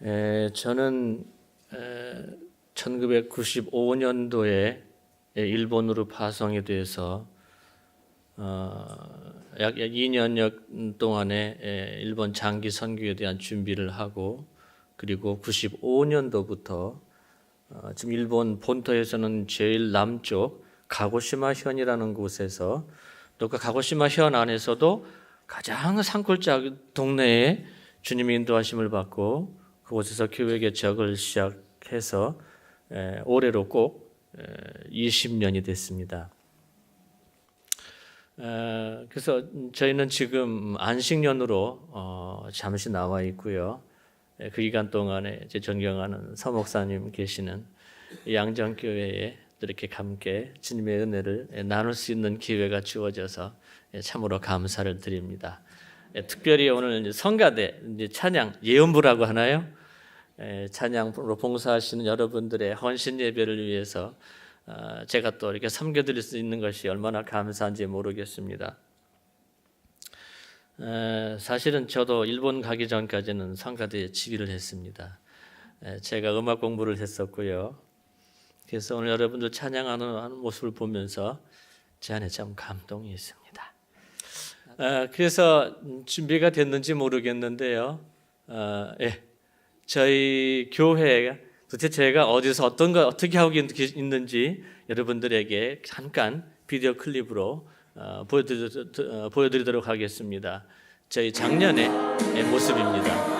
저는 1995년도에 일본으로 파송이 돼서 약 2년여 동안의 일본 장기 선교에 대한 준비를 하고, 그리고 95년도부터 지금 일본 본토에서는 제일 남쪽 가고시마 현이라는 곳에서, 또 그 가고시마 현 안에서도 가장 산골짜기 동네에 주님의 인도하심을 받고 그곳에서 교회 개척을 시작해서 올해로 꼭 20년이 됐습니다. 그래서 저희는 지금 안식년으로 잠시 나와 있고요. 그 기간 동안에 제 존경하는 서목사님 계시는 양정교회에 이렇게 함께 주님의 은혜를 나눌 수 있는 기회가 주어져서 참으로 감사를 드립니다. 특별히 오늘 성가대 찬양 예언부라고 하나요? 찬양으로 봉사하시는 여러분들의 헌신 예배를 위해서 제가 또 이렇게 섬겨드릴 수 있는 것이 얼마나 감사한지 모르겠습니다. 사실은 저도 일본 가기 전까지는 성가대에 지휘를 했습니다. 제가 음악 공부를 했었고요. 그래서 오늘 여러분들 찬양하는 모습을 보면서 제 안에 참 감동이 있습니다. 그래서 준비가 됐는지 모르겠는데요. 저희 교회가 도대체 제가 어디서 어떤 거 어떻게 하고 있는지 여러분들에게 잠깐 비디오 클립으로 보여드리도록 하겠습니다. 저희 작년의 모습입니다.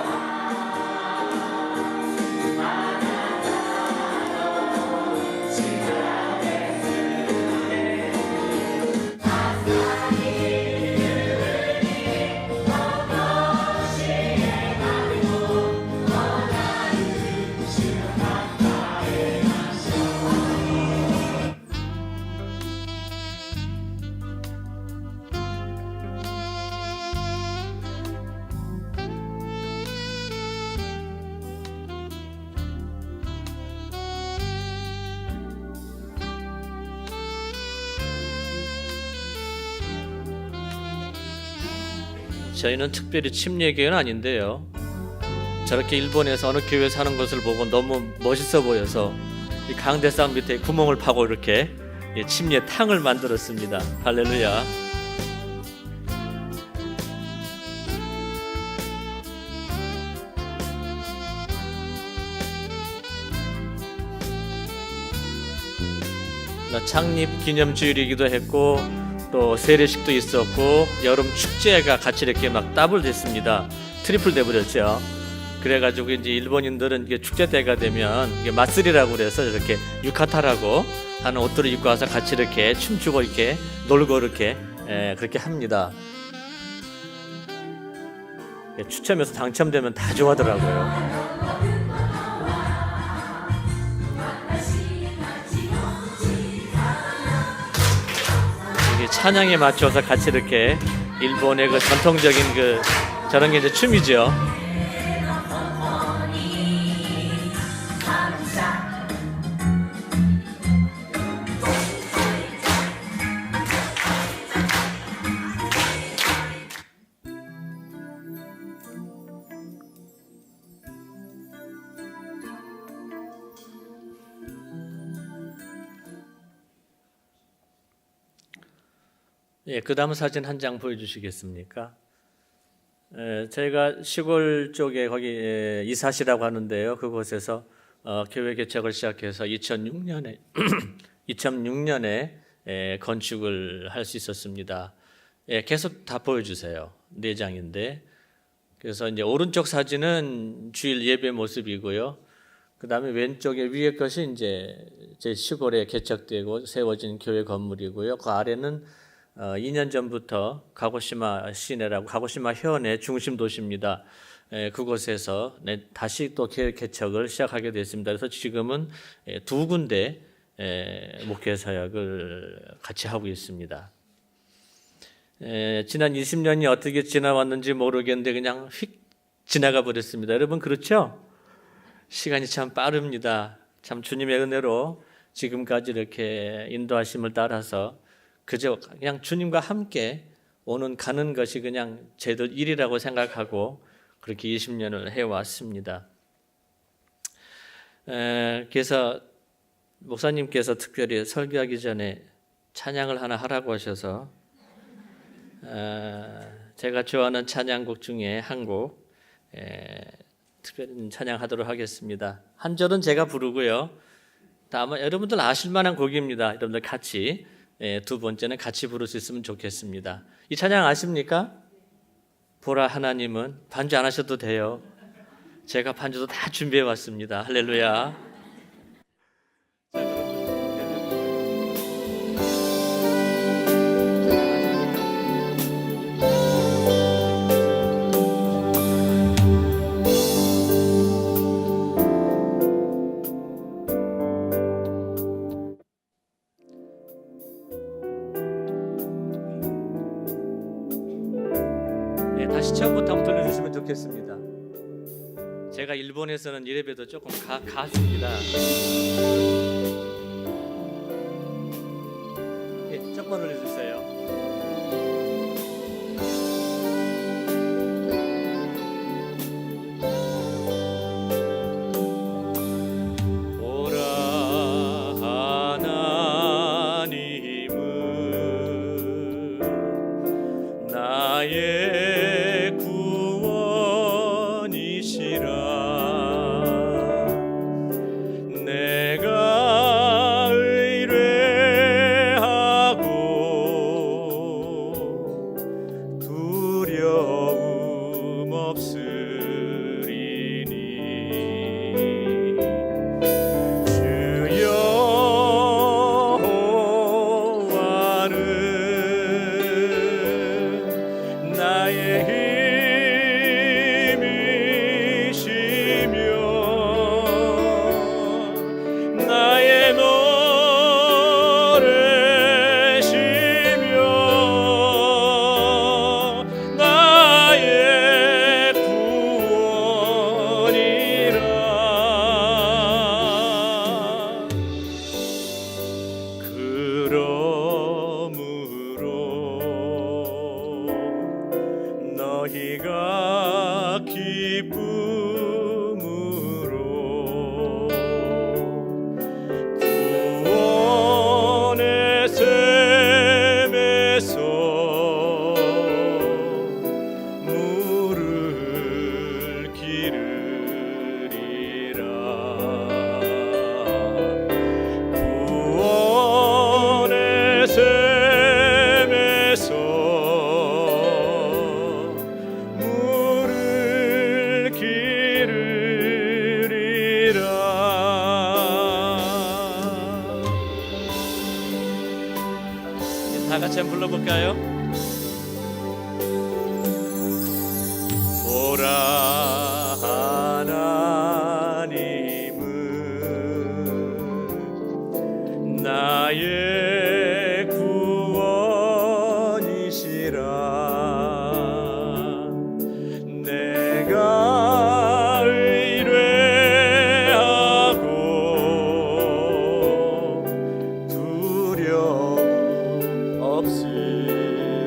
저희는 특별히 침례교회는 아닌데요, 저렇게 일본에서 어느 교회 사는 것을 보고 너무 멋있어 보여서 이 강대상 밑에 구멍을 파고 이렇게 침례탕을 만들었습니다. 할렐루야. 창립 기념주일이기도 했고 또 세례식도 있었고 여름 축제가 같이 이렇게 막 더블 됐습니다. 트리플 돼버렸죠. 그래가지고 이제 일본인들은 이게 축제 때가 되면 이게 마쓰리라고 그래서 이렇게 유카타라고 하는 옷들을 입고 와서 같이 이렇게 춤추고 이렇게 놀고 이렇게 그렇게 합니다. 추첨해서 당첨되면 다 좋아하더라고요. 찬양에 맞춰서 같이 이렇게 일본의 그 전통적인 저런 게 이제 춤이죠. 그 다음 사진 한 장 보여주시겠습니까? 저희가 시골 쪽에 거기 이사시라고 하는데요. 그곳에서 교회 개척을 시작해서 2006년에 건축을 할 수 있었습니다. 계속 다 보여주세요. 4장인데, 그래서 이제 오른쪽 사진은 주일 예배 모습이고요. 그 다음에 왼쪽에 위에 것이 이제 제 시골에 개척되고 세워진 교회 건물이고요. 그 아래는 2년 전부터 가고시마 시내라고 가고시마 현의 중심 도시입니다. 그곳에서 다시 또 교회 개척을 시작하게 됐습니다. 그래서 지금은 2군데 목회 사역을 같이 하고 있습니다. 지난 20년이 어떻게 지나왔는지 모르겠는데 그냥 휙 지나가 버렸습니다. 여러분 그렇죠? 시간이 참 빠릅니다. 참 주님의 은혜로 지금까지 이렇게 인도하심을 따라서 그저 그냥 주님과 함께 오는 가는 것이 그냥 저희들 일이라고 생각하고 그렇게 20년을 해왔습니다. 그래서 목사님께서 특별히 설교하기 전에 찬양을 하나 하라고 하셔서 제가 좋아하는 찬양곡 중에 한 곡 특별히 찬양하도록 하겠습니다. 한 절은 제가 부르고요. 다음은 여러분들 아실 만한 곡입니다. 여러분들 같이 두 번째는 같이 부를 수 있으면 좋겠습니다. 이 찬양 아십니까? 보라 하나님은 반주 안 하셔도 돼요. 제가 반주도 다 준비해 왔습니다. 할렐루야. 다시 처음부터 한번 들려주시면 좋겠습니다. 제가 일본에서는 이래봬도 조금 가수입니다. 조금만 올려주세요. 보라 하나님은 나의 구원이시라. 내가 의뢰하고 두려움 없으리니 주 여호와는 나의 나의 노래시며 나의 구원이라. 그러므로 너희가 기쁨으로 구원의 샘에서 물을 기르리라. 구원의 샘에서 물을 기르리라. 다 같이 한번 불러볼까요? 보라 하나님은 나의 구원이시라. 내가 의뢰하고 두려움 없으리니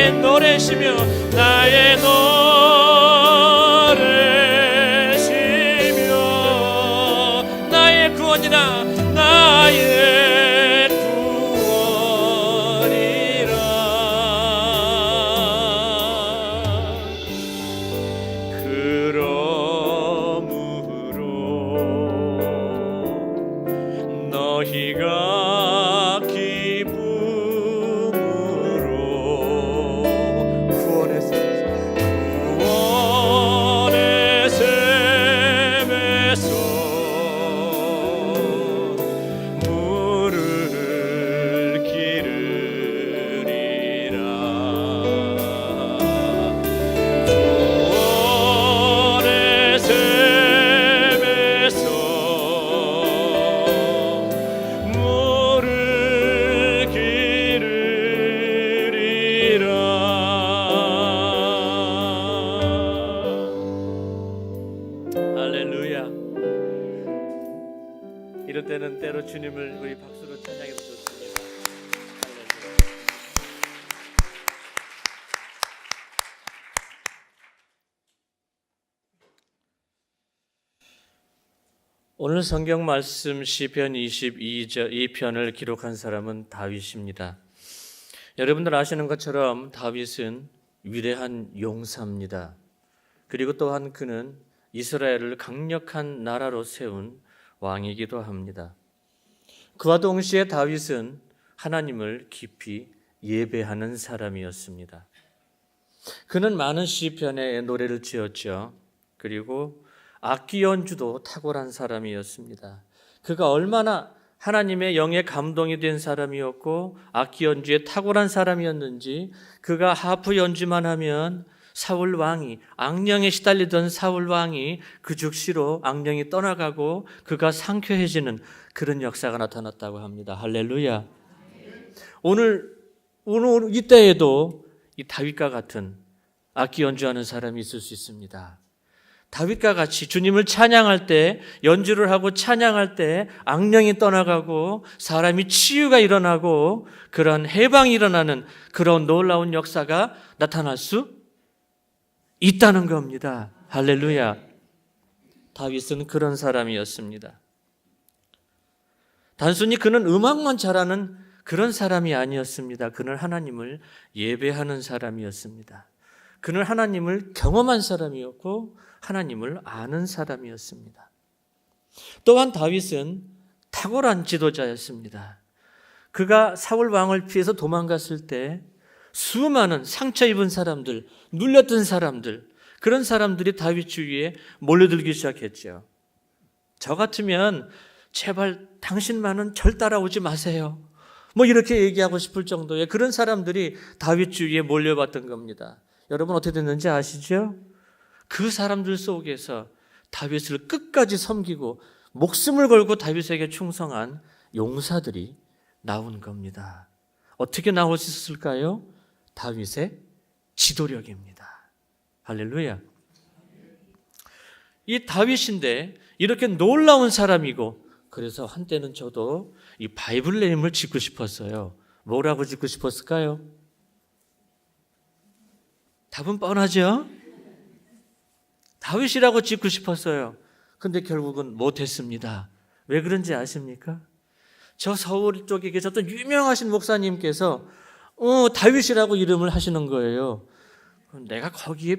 나의 노래시며 나의 노래시며 나의 구원이라 나의 구원이라. 그러므로 너희가 기쁨으로 구원의 샘에서 물을 기르리라. 구원의 샘에서 물을 기르리라. 할렐루야. 이럴 때는 때로 주님을 우리 박수로 찬양해도 좋습니다. 할렐루야. 오늘 성경 말씀 시편 22편을 기록한 사람은 다윗입니다. 여러분들 아시는 것처럼 다윗은 위대한 용사입니다. 그리고 또한 그는 이스라엘을 강력한 나라로 세운 왕이기도 합니다. 그와 동시에 다윗은 하나님을 깊이 예배하는 사람이었습니다. 그는 많은 시편의 노래를 지었죠. 그리고 악기 연주도 탁월한 사람이었습니다. 그가 얼마나 하나님의 영에 감동이 된 사람이었고 악기 연주에 탁월한 사람이었는지 그가 하프 연주만 하면 사울 왕이, 악령에 시달리던 사울 왕이 그 즉시로 악령이 떠나가고 그가 상쾌해지는 그런 역사가 나타났다고 합니다. 할렐루야. 오늘 이때에도 이 다윗과 같은 악기 연주하는 사람이 있을 수 있습니다. 다윗과 같이 주님을 찬양할 때, 연주를 하고 찬양할 때 악령이 떠나가고 사람이 치유가 일어나고 그런 해방이 일어나는 그런 놀라운 역사가 나타날 수 있다는 겁니다. 할렐루야. 다윗은 그런 사람이었습니다. 단순히 그는 음악만 잘하는 그런 사람이 아니었습니다. 그는 하나님을 예배하는 사람이었습니다. 그는 하나님을 경험한 사람이었고 하나님을 아는 사람이었습니다. 또한 다윗은 탁월한 지도자였습니다. 그가 사울 왕을 피해서 도망갔을 때 수많은 상처 입은 사람들, 눌렸던 사람들, 그런 사람들이 다윗 주위에 몰려들기 시작했죠. 저 같으면 제발 당신만은 절 따라오지 마세요. 뭐 이렇게 얘기하고 싶을 정도의 그런 사람들이 다윗 주위에 몰려왔던 겁니다. 여러분 어떻게 됐는지 아시죠? 그 사람들 속에서 다윗을 끝까지 섬기고 목숨을 걸고 다윗에게 충성한 용사들이 나온 겁니다. 어떻게 나올 수 있었을까요? 다윗의 지도력입니다. 할렐루야. 이 다윗인데 이렇게 놀라운 사람이고 그래서 한때는 저도 이 바이블 네임을 짓고 싶었어요. 뭐라고 짓고 싶었을까요? 답은 뻔하죠? 다윗이라고 짓고 싶었어요. 근데 결국은 못했습니다. 왜 그런지 아십니까? 저 서울 쪽에 계셨던 유명하신 목사님께서 다윗이라고 이름을 하시는 거예요. 내가 거기에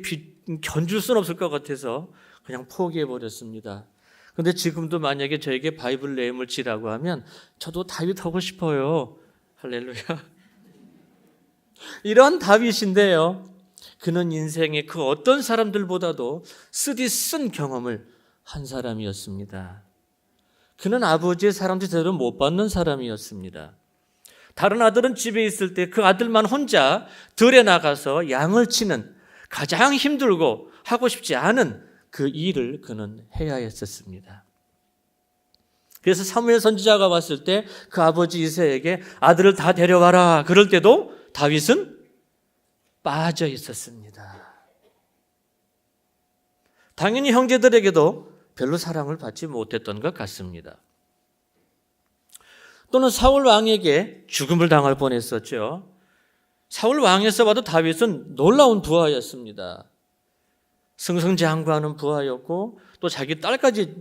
견줄 수는 없을 것 같아서 그냥 포기해버렸습니다. 근데 지금도 만약에 저에게 바이블 네임을 지라고 하면 저도 다윗 하고 싶어요. 할렐루야. 이런 다윗인데요. 그는 인생의 그 어떤 사람들보다도 쓰디쓴 경험을 한 사람이었습니다. 그는 아버지의 사랑도 제대로 못 받는 사람이었습니다. 다른 아들은 집에 있을 때 그 아들만 혼자 들에 나가서 양을 치는 가장 힘들고 하고 싶지 않은 그 일을 그는 해야 했었습니다. 그래서 사무엘 선지자가 왔을 때 그 아버지 이새에게 아들을 다 데려와라. 그럴 때도 다윗은 빠져 있었습니다. 당연히 형제들에게도 별로 사랑을 받지 못했던 것 같습니다. 또는 사울 왕에게 죽음을 당할 뻔했었죠. 사울 왕에서 봐도 다윗은 놀라운 부하였습니다. 승승장구하는 부하였고 또 자기 딸까지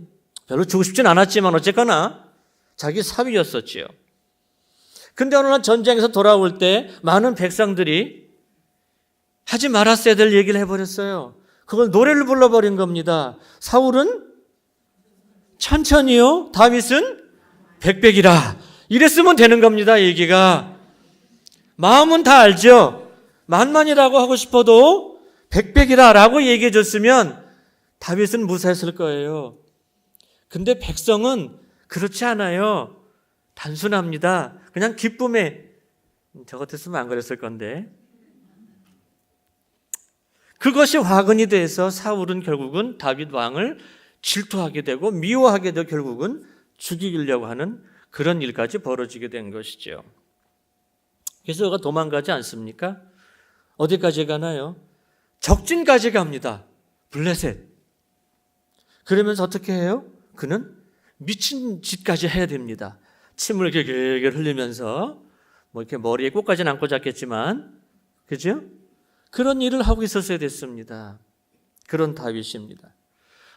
별로 주고 싶진 않았지만 어쨌거나 자기 사위였었지요. 근데 어느 날 전쟁에서 돌아올 때 많은 백성들이 하지 말았어야 될 얘기를 해버렸어요. 그걸 노래를 불러버린 겁니다. 사울은 천천히요, 다윗은 백백이라. 이랬으면 되는 겁니다, 얘기가. 마음은 다 알죠. 만만이라고 하고 싶어도 백백이라 라고 얘기해 줬으면 다윗은 무사했을 거예요. 근데 백성은 그렇지 않아요. 단순합니다. 그냥 기쁨에, 저 같았으면 안 그랬을 건데. 그것이 화근이 돼서 사울은 결국은 다윗 왕을 질투하게 되고 미워하게 되고 결국은 죽이려고 하는 그런 일까지 벌어지게 된 것이죠. 그래서 그가 도망가지 않습니까? 어디까지 가나요? 적진까지 갑니다. 블레셋. 그러면서 어떻게 해요? 그는 미친 짓까지 해야 됩니다. 침을 게게 흘리면서 뭐 이렇게 머리에 꽃까지는 안 꽂았겠지만, 그죠? 그런 일을 하고 있었어야 됐습니다. 그런 다윗입니다.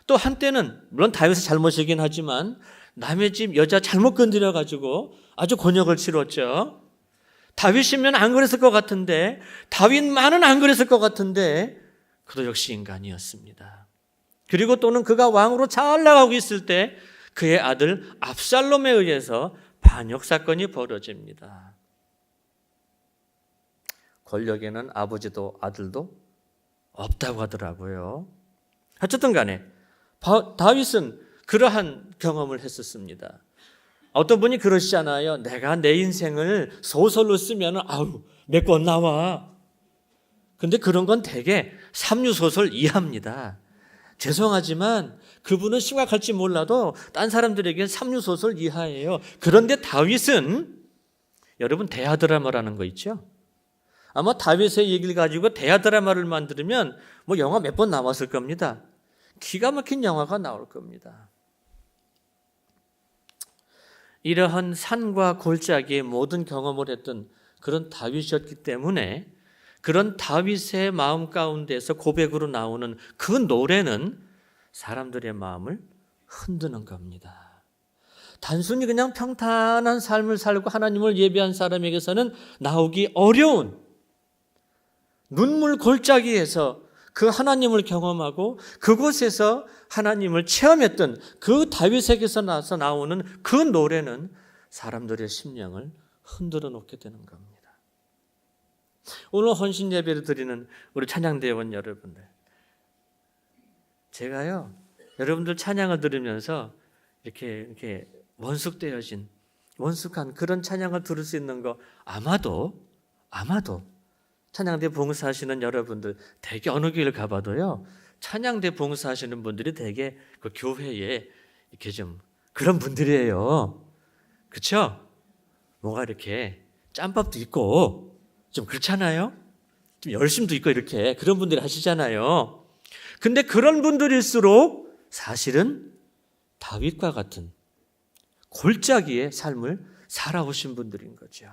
또 한때는 물론 다윗의 잘못이긴 하지만 남의 집 여자 잘못 건드려 가지고 아주 곤욕을 치렀죠. 다윗이면 안 그랬을 것 같은데, 다윗만은 안 그랬을 것 같은데 그도 역시 인간이었습니다. 그리고 또는 그가 왕으로 잘 나가고 있을 때 그의 아들 압살롬에 의해서 반역 사건이 벌어집니다. 권력에는 아버지도 아들도 없다고 하더라고요. 어쨌든 간에 다윗은 그러한 경험을 했었습니다. 어떤 분이 그러시잖아요. 내가 내 인생을 소설로 쓰면 아우 몇 권 나와. 근데 그런 건 대개 삼류소설 이하입니다. 죄송하지만 그분은 심각할지 몰라도 딴 사람들에게 삼류소설 이하예요. 그런데 다윗은 여러분 대하 드라마라는 거 있죠? 아마 다윗의 얘기를 가지고 대하 드라마를 만들면 뭐 영화 몇 번 나왔을 겁니다. 기가 막힌 영화가 나올 겁니다. 이러한 산과 골짜기의 모든 경험을 했던 그런 다윗이었기 때문에 그런 다윗의 마음 가운데서 고백으로 나오는 그 노래는 사람들의 마음을 흔드는 겁니다. 단순히 그냥 평탄한 삶을 살고 하나님을 예배한 사람에게서는 나오기 어려운 눈물 골짜기에서 그 하나님을 경험하고 그곳에서 하나님을 체험했던 그 다윗에게서 나서 나오는 그 노래는 사람들의 심령을 흔들어 놓게 되는 겁니다. 오늘 헌신 예배를 드리는 우리 찬양대원 여러분들, 제가요 여러분들 찬양을 들으면서 이렇게 원숙한 그런 찬양을 들을 수 있는 거 아마도 찬양대 봉사하시는 여러분들 대개 어느 교회를 가봐도요 찬양대 봉사하시는 분들이 대개 그 교회에 이렇게 좀 그런 분들이에요. 그렇죠? 뭔가 이렇게 짬밥도 있고 좀 그렇잖아요. 좀 열심도 있고 이렇게 그런 분들이 하시잖아요. 근데 그런 분들일수록 사실은 다윗과 같은 골짜기의 삶을 살아오신 분들인 거죠.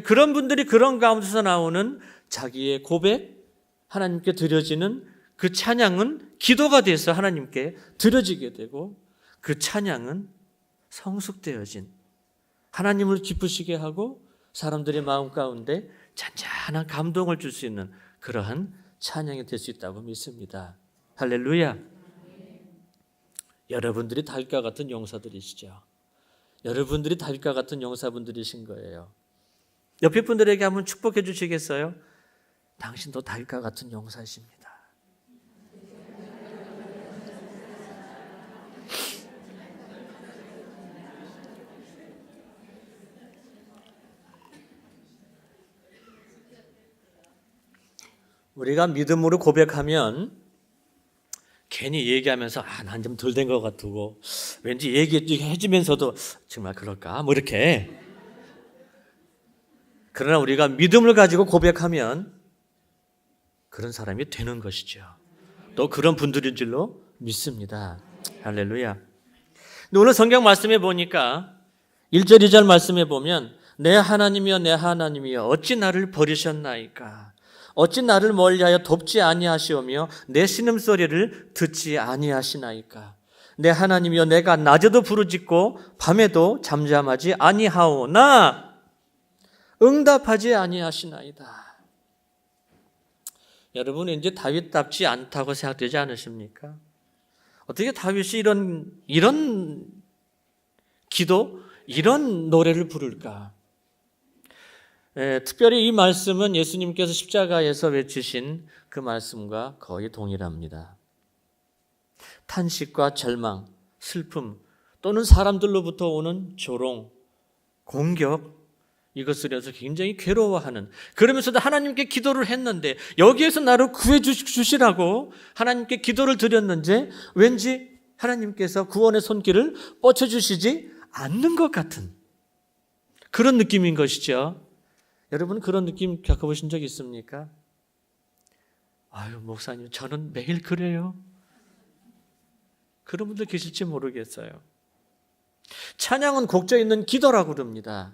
그런 분들이 그런 가운데서 나오는 자기의 고백, 하나님께 드려지는 그 찬양은 기도가 돼서 하나님께 드려지게 되고 그 찬양은 성숙되어진 하나님을 기쁘시게 하고 사람들의 마음 가운데 잔잔한 감동을 줄 수 있는 그러한 찬양이 될 수 있다고 믿습니다. 할렐루야. 여러분들이 다윗과 같은 용사들이시죠. 여러분들이 다윗과 같은 용사분들이신 거예요. 옆에 분들에게 한번 축복해 주시겠어요? 당신도 다윗과 같은 용사이십니다. 우리가 믿음으로 고백하면 괜히 얘기하면서 난 좀 덜 된 것 같고 왠지 얘기해주면서도 정말 그럴까? 뭐 이렇게. 그러나 우리가 믿음을 가지고 고백하면 그런 사람이 되는 것이죠. 또 그런 분들인 줄로 믿습니다. 할렐루야. 근데 오늘 성경 말씀에 보니까 1절, 2절 말씀에 보면 내 하나님이여 내 하나님이여 어찌 나를 버리셨나이까? 어찌 나를 멀리하여 돕지 아니하시오며 내 신음소리를 듣지 아니하시나이까? 내 하나님이여 내가 낮에도 부르짖고 밤에도 잠잠하지 아니하오나 응답하지 아니하시나이다. 여러분 이제 다윗답지 않다고 생각되지 않으십니까? 어떻게 다윗이 이런 기도, 이런 노래를 부를까? 특별히 이 말씀은 예수님께서 십자가에서 외치신 그 말씀과 거의 동일합니다. 탄식과 절망, 슬픔 또는 사람들로부터 오는 조롱, 공격 이것을 해서 굉장히 괴로워하는, 그러면서도 하나님께 기도를 했는데 여기에서 나를 구해 주시라고 하나님께 기도를 드렸는지 왠지 하나님께서 구원의 손길을 뻗쳐주시지 않는 것 같은 그런 느낌인 것이죠. 여러분 그런 느낌 겪어보신 적 있습니까? 아유 목사님 저는 매일 그래요. 그런 분들 계실지 모르겠어요. 찬양은 곡조 있는 기도라고 그럽니다.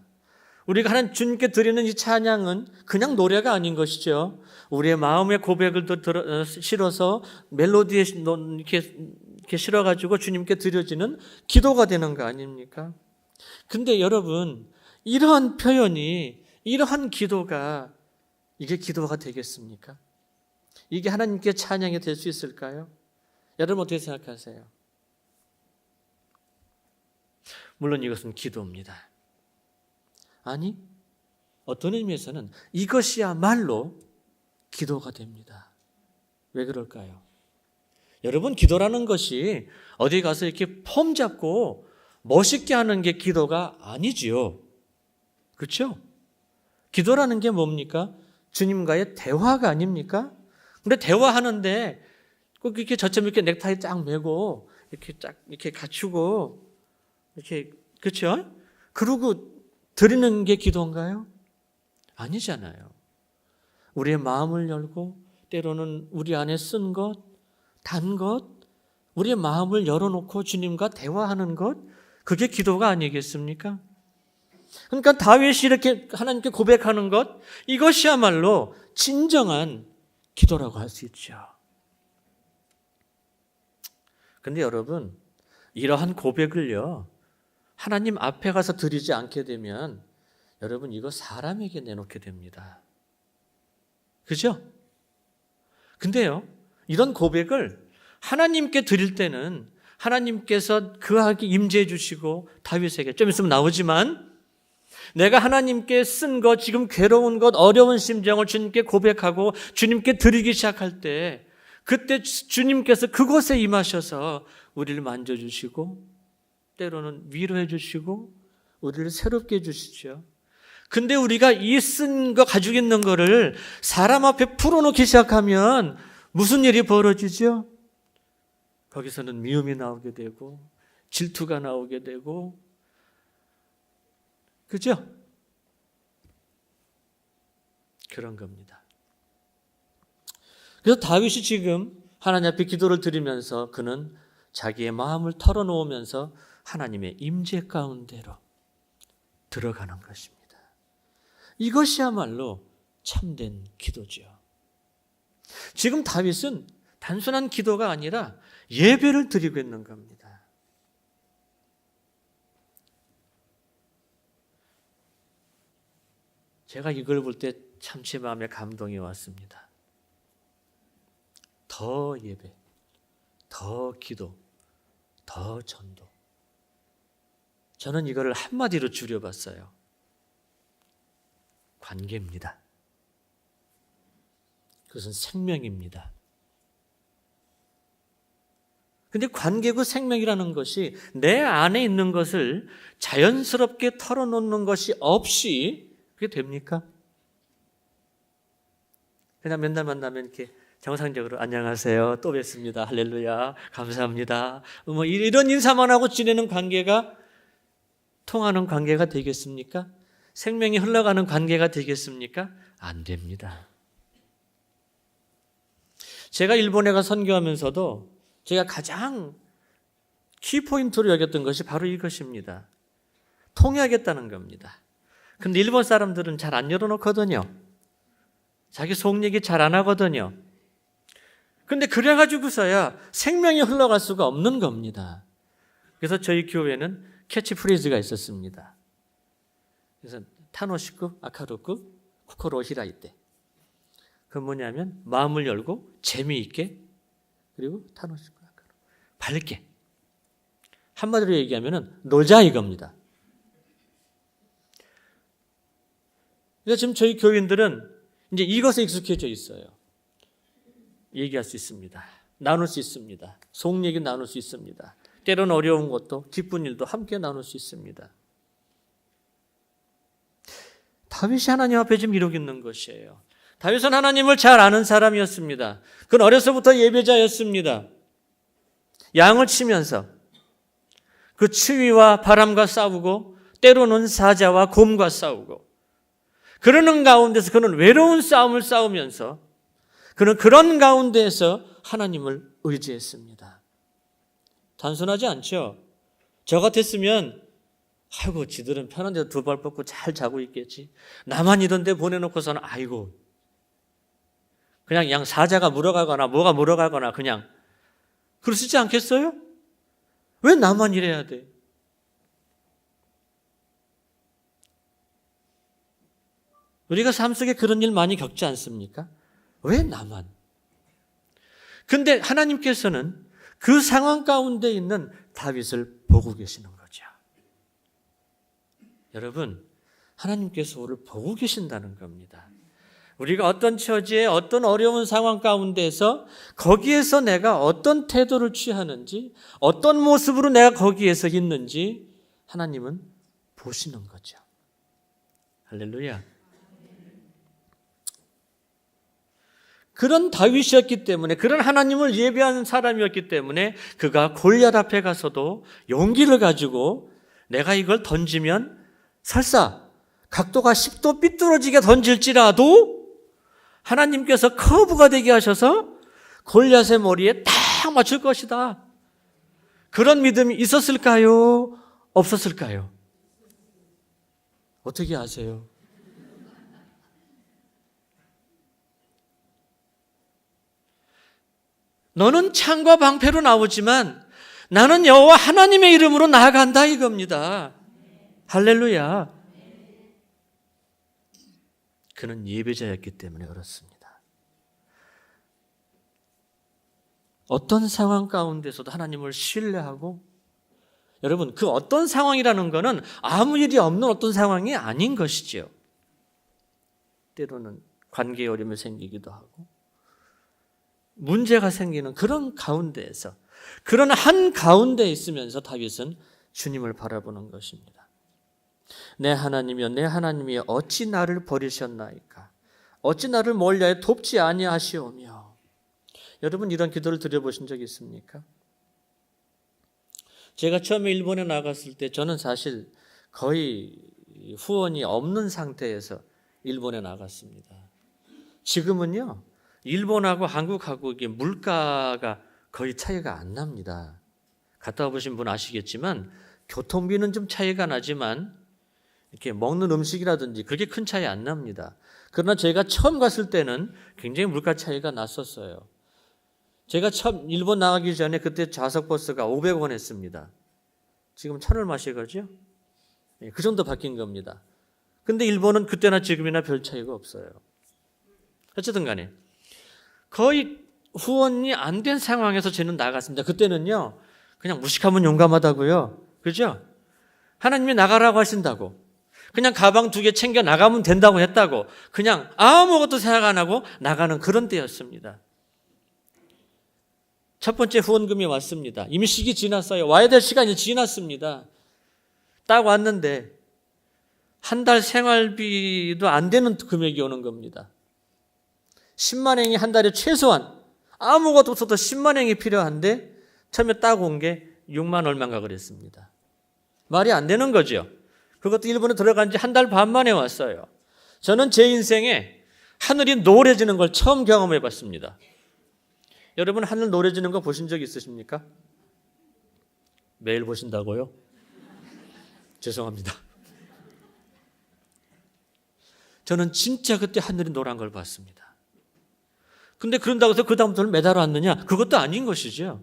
우리가 하나님 주님께 드리는 이 찬양은 그냥 노래가 아닌 것이죠. 우리의 마음의 고백을 실어서 멜로디에 이렇게 실어가지고 주님께 드려지는 기도가 되는 거 아닙니까? 근데 여러분 이러한 표현이, 이러한 기도가 이게 기도가 되겠습니까? 이게 하나님께 찬양이 될 수 있을까요? 여러분 어떻게 생각하세요? 물론 이것은 기도입니다. 아니, 어떤 의미에서는 이것이야말로 기도가 됩니다. 왜 그럴까요? 여러분 기도라는 것이 어디 가서 이렇게 폼 잡고 멋있게 하는 게 기도가 아니지요. 그렇죠? 기도라는 게 뭡니까? 주님과의 대화가 아닙니까? 근데 대화하는데 꼭 이렇게 저점 이렇게 넥타이 쫙 매고 이렇게 쫙 이렇게 갖추고 이렇게, 그렇죠? 그러고 드리는 게 기도인가요? 아니잖아요. 우리의 마음을 열고 때로는 우리 안에 쓴 것, 단 것, 우리의 마음을 열어놓고 주님과 대화하는 것, 그게 기도가 아니겠습니까? 그러니까 다윗이 이렇게 하나님께 고백하는 것, 이것이야말로 진정한 기도라고 할 수 있죠. 근데 여러분, 이러한 고백을요, 하나님 앞에 가서 드리지 않게 되면 여러분 이거 사람에게 내놓게 됩니다. 그죠? 근데요, 이런 고백을 하나님께 드릴 때는 하나님께서 그하게 임재해 주시고 다윗에게 좀 있으면 나오지만 내가 하나님께 쓴 것, 지금 괴로운 것, 어려운 심정을 주님께 고백하고 주님께 드리기 시작할 때 그때 주님께서 그곳에 임하셔서 우리를 만져주시고 때로는 위로해 주시고 우리를 새롭게 해주시죠. 근데 우리가 이 쓴 거 가지고 있는 거를 사람 앞에 풀어놓기 시작하면 무슨 일이 벌어지죠? 거기서는 미움이 나오게 되고 질투가 나오게 되고, 그죠? 그런 겁니다. 그래서 다윗이 지금 하나님 앞에 기도를 드리면서 그는 자기의 마음을 털어놓으면서 하나님의 임재 가운데로 들어가는 것입니다. 이것이야말로 참된 기도죠. 지금 다윗은 단순한 기도가 아니라 예배를 드리고 있는 겁니다. 제가 이걸 볼 때 참 제 마음에 감동이 왔습니다. 더 예배, 더 기도, 더 전도. 저는 이거를 한마디로 줄여봤어요. 관계입니다. 그것은 생명입니다. 근데 관계고 생명이라는 것이 내 안에 있는 것을 자연스럽게 털어놓는 것이 없이 그게 됩니까? 그냥 맨날 만나면 이렇게 정상적으로 안녕하세요, 또 뵙습니다, 할렐루야, 감사합니다, 뭐 이런 인사만 하고 지내는 관계가 통하는 관계가 되겠습니까? 생명이 흘러가는 관계가 되겠습니까? 안 됩니다. 제가 일본에 가 선교하면서도 제가 가장 키포인트로 여겼던 것이 바로 이것입니다. 통해야겠다는 겁니다. 근데 일본 사람들은 잘 안 열어놓거든요. 자기 속 얘기 잘 안 하거든요. 근데 그래가지고서야 생명이 흘러갈 수가 없는 겁니다. 그래서 저희 교회는 캐치프레이즈가 있었습니다. 그래서 타노시쿠, 아카루쿠, 쿠코로 히라이테. 그건 뭐냐면 마음을 열고 재미있게 그리고 타노시쿠, 아카루. 밝게. 한마디로 얘기하면 놀자 이겁니다. 그래서 지금 저희 교인들은 이제 이것에 익숙해져 있어요. 얘기할 수 있습니다. 나눌 수 있습니다. 속 얘기 나눌 수 있습니다. 때로는 어려운 것도 기쁜 일도 함께 나눌 수 있습니다. 다윗이 하나님 앞에 지금 이러고 있는 것이에요. 다윗은 하나님을 잘 아는 사람이었습니다. 그는 어려서부터 예배자였습니다. 양을 치면서 그 추위와 바람과 싸우고 때로는 사자와 곰과 싸우고 그러는 가운데서 그는 외로운 싸움을 싸우면서 그는 그런 가운데에서 하나님을 의지했습니다. 단순하지 않죠? 저 같았으면 아이고 지들은 편한 데서 두 발 뻗고 잘 자고 있겠지. 나만 이런 데 보내놓고서는 아이고 그냥 사자가 물어가거나 뭐가 물어가거나 그냥 그러시지 않겠어요? 왜 나만 이래야 돼? 우리가 삶 속에 그런 일 많이 겪지 않습니까? 왜 나만? 근데 하나님께서는 그 상황 가운데 있는 다윗을 보고 계시는 거죠. 여러분, 하나님께서 우리를 보고 계신다는 겁니다. 우리가 어떤 처지에 어떤 어려운 상황 가운데서 거기에서 내가 어떤 태도를 취하는지 어떤 모습으로 내가 거기에서 있는지 하나님은 보시는 거죠. 할렐루야. 그런 다윗이었기 때문에 그런 하나님을 예배하는 사람이었기 때문에 그가 골리앗 앞에 가서도 용기를 가지고 내가 이걸 던지면 설사 각도가 10도 삐뚤어지게 던질지라도 하나님께서 커브가 되게 하셔서 골리앗의 머리에 딱 맞출 것이다. 그런 믿음이 있었을까요? 없었을까요? 어떻게 아세요? 너는 창과 방패로 나오지만 나는 여호와 하나님의 이름으로 나아간다 이겁니다. 할렐루야. 그는 예배자였기 때문에 그렇습니다. 어떤 상황 가운데서도 하나님을 신뢰하고 여러분 그 어떤 상황이라는 것은 아무 일이 없는 어떤 상황이 아닌 것이죠. 때로는 관계에 어려움이 생기기도 하고 문제가 생기는 그런 가운데에서 그런 한 가운데에 있으면서 다윗은 주님을 바라보는 것입니다. 내 하나님이여 내 하나님이여 어찌 나를 버리셨나이까 어찌 나를 멀리하여 돕지 아니하시오며. 여러분 이런 기도를 드려보신 적 있습니까? 제가 처음에 일본에 나갔을 때 저는 사실 거의 후원이 없는 상태에서 일본에 나갔습니다. 지금은요 일본하고 한국하고 이게 물가가 거의 차이가 안 납니다. 갔다 와보신 분 아시겠지만 교통비는 좀 차이가 나지만 이렇게 먹는 음식이라든지 그렇게 큰 차이 안 납니다. 그러나 제가 처음 갔을 때는 굉장히 물가 차이가 났었어요. 제가 처음 일본 나가기 전에 그때 좌석버스가 500원 했습니다. 지금 1,000원 마시거죠? 그 정도 바뀐 겁니다. 근데 일본은 그때나 지금이나 별 차이가 없어요. 어쨌든 간에 거의 후원이 안 된 상황에서 저는 나갔습니다. 그때는요 그냥 무식하면 용감하다고요. 그죠? 하나님이 나가라고 하신다고 그냥 가방 2개 챙겨 나가면 된다고 했다고 그냥 아무것도 생각 안 하고 나가는 그런 때였습니다. 첫 번째 후원금이 왔습니다. 이미 시기 지났어요. 와야 될 시간이 지났습니다. 딱 왔는데 한 달 생활비도 안 되는 금액이 오는 겁니다. 10만 엔이 한 달에 최소한 아무것도 없어도 10만 엔이 필요한데 처음에 딱 온 게 6만 얼마인가 그랬습니다. 말이 안 되는 거죠. 그것도 일본에 들어간 지 한 달 반 만에 왔어요. 저는 제 인생에 하늘이 노래지는 걸 처음 경험해 봤습니다. 여러분 하늘 노래지는 거 보신 적 있으십니까? 매일 보신다고요? 죄송합니다. 저는 진짜 그때 하늘이 노란 걸 봤습니다. 근데 그런다고 해서 그 다음부터는 매달아 왔느냐? 그것도 아닌 것이죠.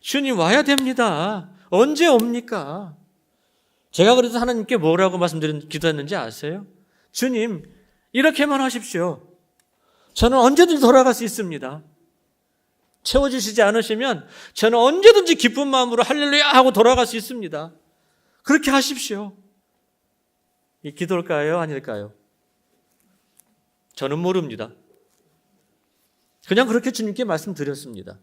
주님 와야 됩니다. 언제 옵니까? 제가 그래서 하나님께 뭐라고 기도했는지 아세요? 주님, 이렇게만 하십시오. 저는 언제든지 돌아갈 수 있습니다. 채워주시지 않으시면 저는 언제든지 기쁜 마음으로 할렐루야 하고 돌아갈 수 있습니다. 그렇게 하십시오. 이 기도일까요? 아닐까요? 저는 모릅니다. 그냥 그렇게 주님께 말씀드렸습니다.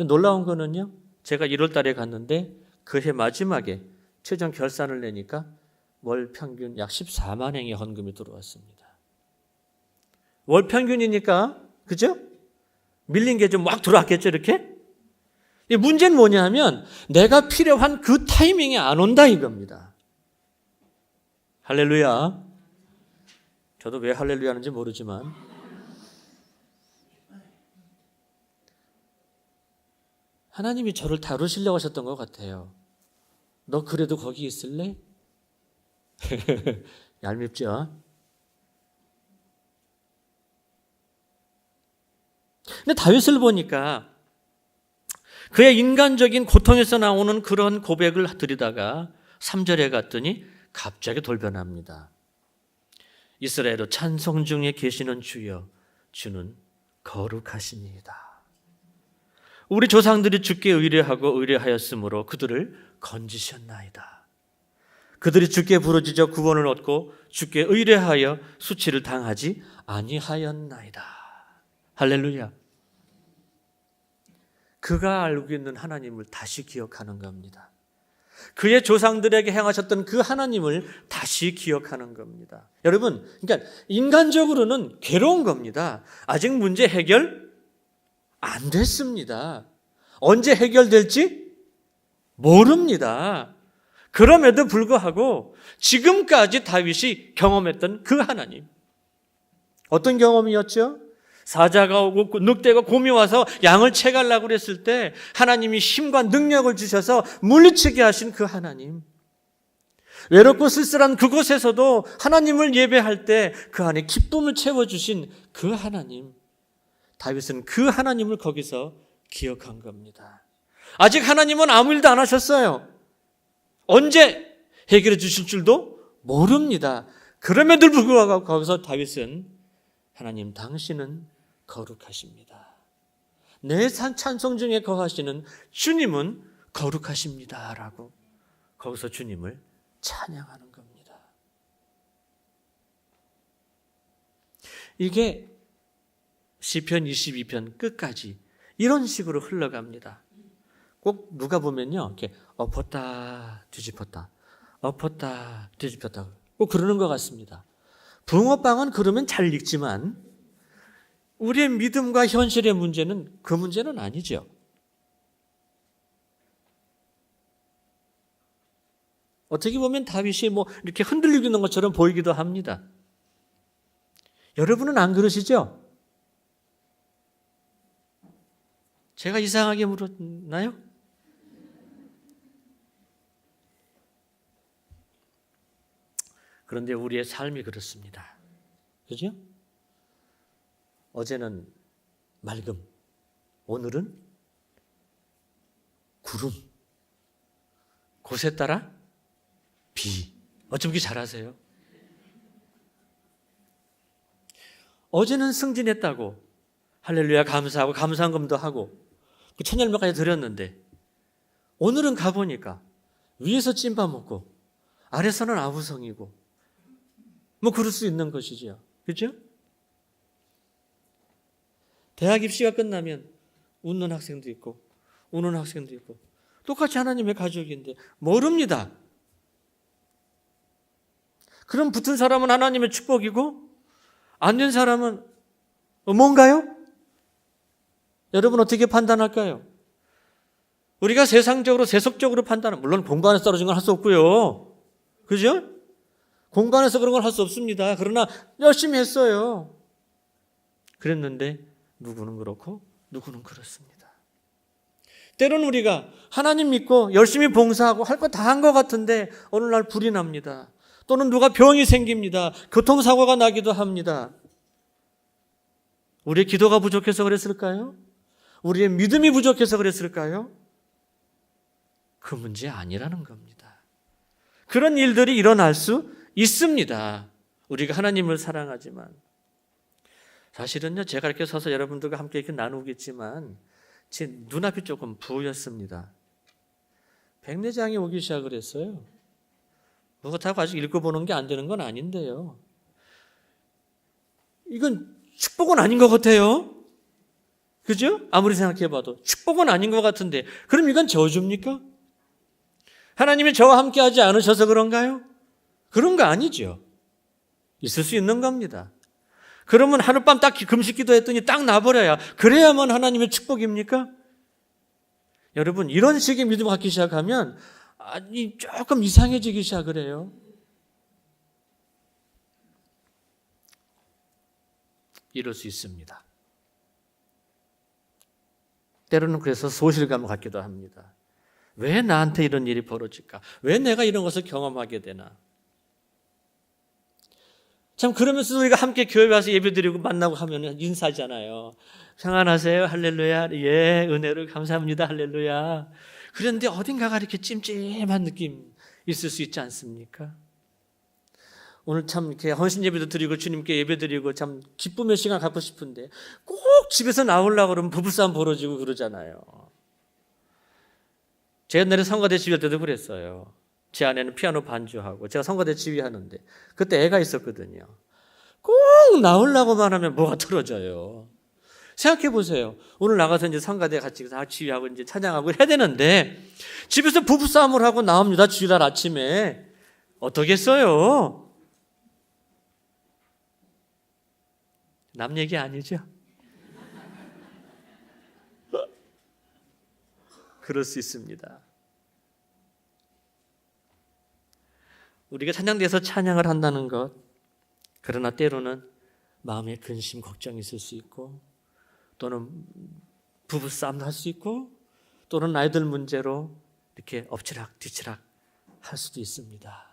놀라운 거는요, 제가 1월 달에 갔는데 그 해 마지막에 최종 결산을 내니까 월 평균 약 14만 행의 헌금이 들어왔습니다. 월 평균이니까, 그죠? 밀린 게 좀 막 들어왔겠죠, 이렇게? 문제는 뭐냐 하면 내가 필요한 그 타이밍에 안 온다 이겁니다. 할렐루야. 저도 왜 할렐루야 하는지 모르지만 하나님이 저를 다루시려고 하셨던 것 같아요. 너 그래도 거기 있을래? 얄밉죠? 근데 다윗을 보니까 그의 인간적인 고통에서 나오는 그런 고백을 드리다가 3절에 갔더니 갑자기 돌변합니다. 이스라엘의 찬송 중에 계시는 주여, 주는 거룩하시니이다. 우리 조상들이 주께 의뢰하고 의뢰하였으므로 그들을 건지셨나이다. 그들이 주께 부르짖어 구원을 얻고 주께 의뢰하여 수치를 당하지 아니하였나이다. 할렐루야. 그가 알고 있는 하나님을 다시 기억하는 겁니다. 그의 조상들에게 행하셨던 그 하나님을 다시 기억하는 겁니다. 여러분, 그러니까 인간적으로는 괴로운 겁니다. 아직 문제 해결 안 됐습니다. 언제 해결될지 모릅니다. 그럼에도 불구하고 지금까지 다윗이 경험했던 그 하나님. 어떤 경험이었죠? 사자가 오고 늑대가 곰이 와서 양을 채가려고 그랬을 때 하나님이 힘과 능력을 주셔서 물리치게 하신 그 하나님. 외롭고 쓸쓸한 그곳에서도 하나님을 예배할 때 그 안에 기쁨을 채워주신 그 하나님. 다윗은 그 하나님을 거기서 기억한 겁니다. 아직 하나님은 아무 일도 안 하셨어요. 언제 해결해 주실 줄도 모릅니다. 그럼에도 불구하고 거기서 다윗은 하나님 당신은 거룩하십니다. 내 찬송 중에 거하시는 주님은 거룩하십니다. 라고 거기서 주님을 찬양하는 겁니다. 이게 시편 22편 끝까지 이런 식으로 흘러갑니다. 꼭 누가 보면요, 이렇게 엎었다 뒤집었다, 엎었다 뒤집었다 꼭 그러는 것 같습니다. 붕어빵은 그러면 잘 익지만 우리의 믿음과 현실의 문제는 그 문제는 아니죠. 어떻게 보면 다윗이 이렇게 흔들리고 있는 것처럼 보이기도 합니다. 여러분은 안 그러시죠? 제가 이상하게 물었나요? 그런데 우리의 삶이 그렇습니다. 그죠? 어제는 맑음, 오늘은 구름, 곳에 따라 비. 어쩜 그렇게 잘하세요? 어제는 승진했다고 할렐루야 감사하고 감사한금도 하고 그 천열매까지 드렸는데 오늘은 가보니까 위에서 찐밥 먹고 아래서는 아우성이고 그럴 수 있는 것이죠. 그렇죠? 대학 입시가 끝나면 웃는 학생도 있고 우는 학생도 있고 똑같이 하나님의 가족인데 모릅니다. 그럼 붙은 사람은 하나님의 축복이고 안 된 사람은 뭔가요? 여러분 어떻게 판단할까요? 우리가 세상적으로 세속적으로 판단은 물론 공부안에서 떨어진 건 할 수 없고요. 그죠? 공부안에서 그런 걸 할 수 없습니다. 그러나 열심히 했어요. 그랬는데 누구는 그렇고 누구는 그렇습니다. 때로는 우리가 하나님 믿고 열심히 봉사하고 할 거 다 한 것 같은데 어느 날 불이 납니다. 또는 누가 병이 생깁니다. 교통사고가 나기도 합니다. 우리의 기도가 부족해서 그랬을까요? 우리의 믿음이 부족해서 그랬을까요? 그 문제 아니라는 겁니다. 그런 일들이 일어날 수 있습니다. 우리가 하나님을 사랑하지만. 사실은요, 제가 이렇게 서서 여러분들과 함께 이렇게 나누겠지만 제 눈앞이 조금 부었습니다. 백내장이 오기 시작을 했어요. 그렇다고 아직 읽어보는 게 안 되는 건 아닌데요. 이건 축복은 아닌 것 같아요. 그죠? 아무리 생각해봐도 축복은 아닌 것 같은데 그럼 이건 저주입니까? 하나님이 저와 함께 하지 않으셔서 그런가요? 그런 거 아니죠. 있을 수 있는 겁니다. 그러면 하룻밤 딱 금식 기도했더니 딱 나버려야 그래야만 하나님의 축복입니까? 여러분 이런 식의 믿음 갖기 시작하면 조금 이상해지기 시작을 해요. 이럴 수 있습니다. 때로는 그래서 소실감을 갖기도 합니다. 왜 나한테 이런 일이 벌어질까? 왜 내가 이런 것을 경험하게 되나? 참 그러면서 우리가 함께 교회 와서 예배드리고 만나고 하면 인사하잖아요. 평안하세요. 할렐루야. 예, 은혜를 감사합니다. 할렐루야. 그런데 어딘가가 이렇게 찜찜한 느낌 있을 수 있지 않습니까? 오늘 참 이렇게 헌신 예배도 드리고 주님께 예배 드리고 참 기쁨의 시간 갖고 싶은데 꼭 집에서 나오려고 그러면 부부싸움 벌어지고 그러잖아요. 제 옛날에 성가대 지휘할 때도 그랬어요. 제 아내는 피아노 반주하고 제가 성가대 지휘하는데 그때 애가 있었거든요. 꼭 나오려고만 하면 뭐가 틀어져요. 생각해 보세요. 오늘 나가서 이제 성가대 같이 다 지휘하고 이제 찬양하고 해야 되는데 집에서 부부싸움을 하고 나옵니다. 주일날 아침에. 어떻겠어요? 남 얘기 아니죠? 그럴 수 있습니다. 우리가 찬양대에서 찬양을 한다는 것, 그러나 때로는 마음에 근심, 걱정이 있을 수 있고 또는 부부싸움도 할 수 있고 또는 아이들 문제로 이렇게 엎치락 뒤치락 할 수도 있습니다.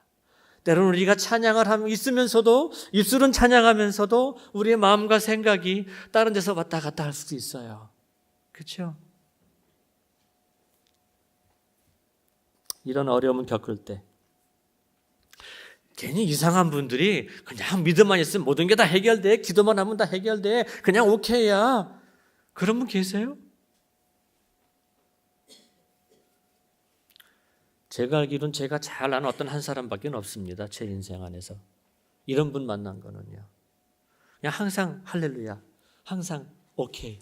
때로는 우리가 찬양을 하면 있으면서도 입술은 찬양하면서도 우리의 마음과 생각이 다른 데서 왔다 갔다 할 수도 있어요. 그렇죠? 이런 어려움을 겪을 때 괜히 이상한 분들이 그냥 믿음만 있으면 모든 게 다 해결돼. 기도만 하면 다 해결돼. 그냥 오케이야. 그런 분 계세요? 제가 알기로는 제가 잘 아는 어떤 한 사람밖에 없습니다. 제 인생 안에서. 이런 분 만난 거는요. 그냥 항상 할렐루야. 항상 오케이.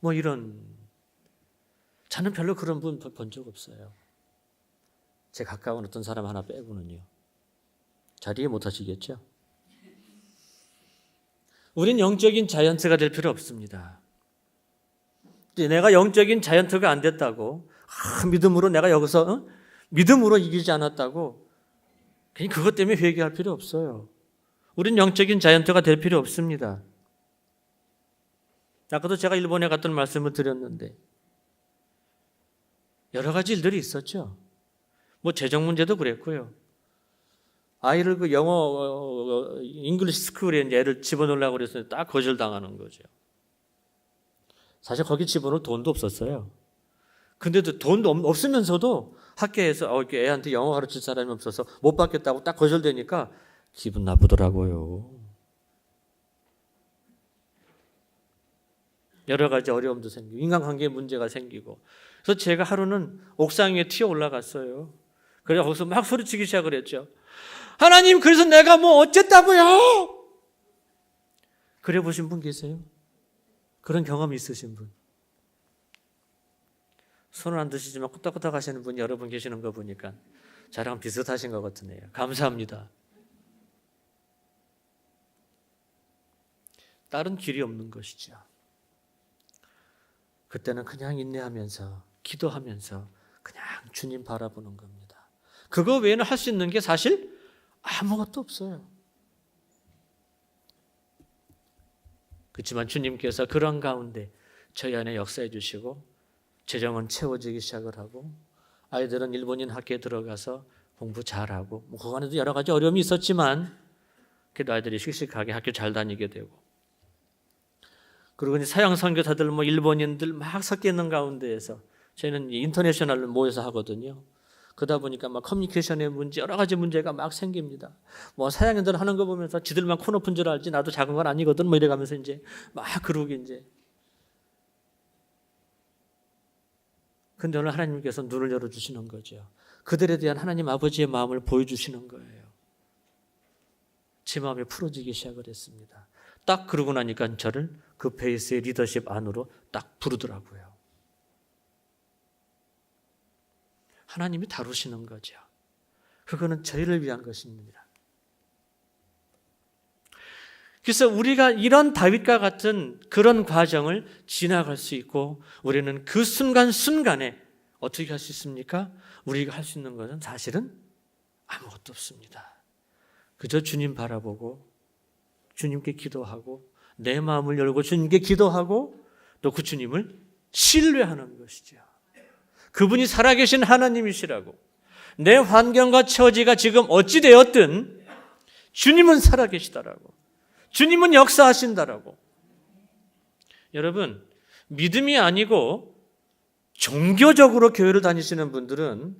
뭐 이런. 저는 별로 그런 분 본 적 없어요. 제 가까운 어떤 사람 하나 빼고는요. 잘 이해 못 하시겠죠? 우린 영적인 자이언트가 될 필요 없습니다. 내가 영적인 자이언트가 안 됐다고 믿음으로 내가 여기서 믿음으로 이기지 않았다고 그냥 그것 때문에 회개할 필요 없어요. 우린 영적인 자이언트가 될 필요 없습니다. 아까도 제가 일본에 갔던 말씀을 드렸는데 여러 가지 일들이 있었죠. 뭐 재정 문제도 그랬고요. 아이를 그 영어 잉글리시 스쿨에 이제 애를 집어넣으려고 그래서 딱 거절당하는 거죠. 사실 거기 집어넣을 돈도 없었어요. 근데도 돈도 없으면서도 학교에서 이렇게 애한테 영어 가르칠 사람이 없어서 못 받겠다고 딱 거절되니까 기분 나쁘더라고요. 여러 가지 어려움도 생기고 인간관계에 문제가 생기고 그래서 제가 하루는 옥상 위에 튀어 올라갔어요. 그래서 거기서 막 소리치기 시작을 했죠. 하나님, 그래서 내가 뭐 어쨌다고요? 그래 보신 분 계세요? 그런 경험이 있으신 분? 손을 안 드시지만 끄덕끄덕 하시는 분이 여러분 계시는 거 보니까 저랑 비슷하신 것 같으네요. 감사합니다. 다른 길이 없는 것이죠. 그때는 그냥 인내하면서 기도하면서 그냥 주님 바라보는 겁니다. 그거 외에는 할 수 있는 게 사실 아무것도 없어요. 그렇지만 주님께서 그런 가운데 저희 안에 역사해 주시고 재정은 채워지기 시작을 하고 아이들은 일본인 학교에 들어가서 공부 잘하고 그 안에도 여러 가지 어려움이 있었지만 그래도 아이들이 씩씩하게 학교 잘 다니게 되고 그리고 이제 서양 선교사들 일본인들 막 섞여 있는 가운데에서 저희는 인터내셔널 모여서 하거든요. 그러다 보니까 막 커뮤니케이션의 문제 여러 가지 문제가 막 생깁니다. 서양인들 하는 거 보면서 지들만 코 높은 줄 알지 나도 작은 건 아니거든 이래가면서 이제 막 그러고 이제 근데 오늘 하나님께서 눈을 열어주시는 거죠. 그들에 대한 하나님 아버지의 마음을 보여주시는 거예요. 제 마음이 풀어지기 시작을 했습니다. 딱 그러고 나니까 저를 그 베이스의 리더십 안으로 딱 부르더라고요. 하나님이 다루시는 거죠. 그거는 저희를 위한 것입니다. 그래서 우리가 이런 다윗과 같은 그런 과정을 지나갈 수 있고 우리는 그 순간순간에 어떻게 할 수 있습니까? 우리가 할 수 있는 것은 사실은 아무것도 없습니다. 그저 주님 바라보고 주님께 기도하고 내 마음을 열고 주님께 기도하고 또 그 주님을 신뢰하는 것이죠. 그분이 살아계신 하나님이시라고 내 환경과 처지가 지금 어찌 되었든 주님은 살아계시다라고 주님은 역사하신다라고. 여러분 믿음이 아니고 종교적으로 교회를 다니시는 분들은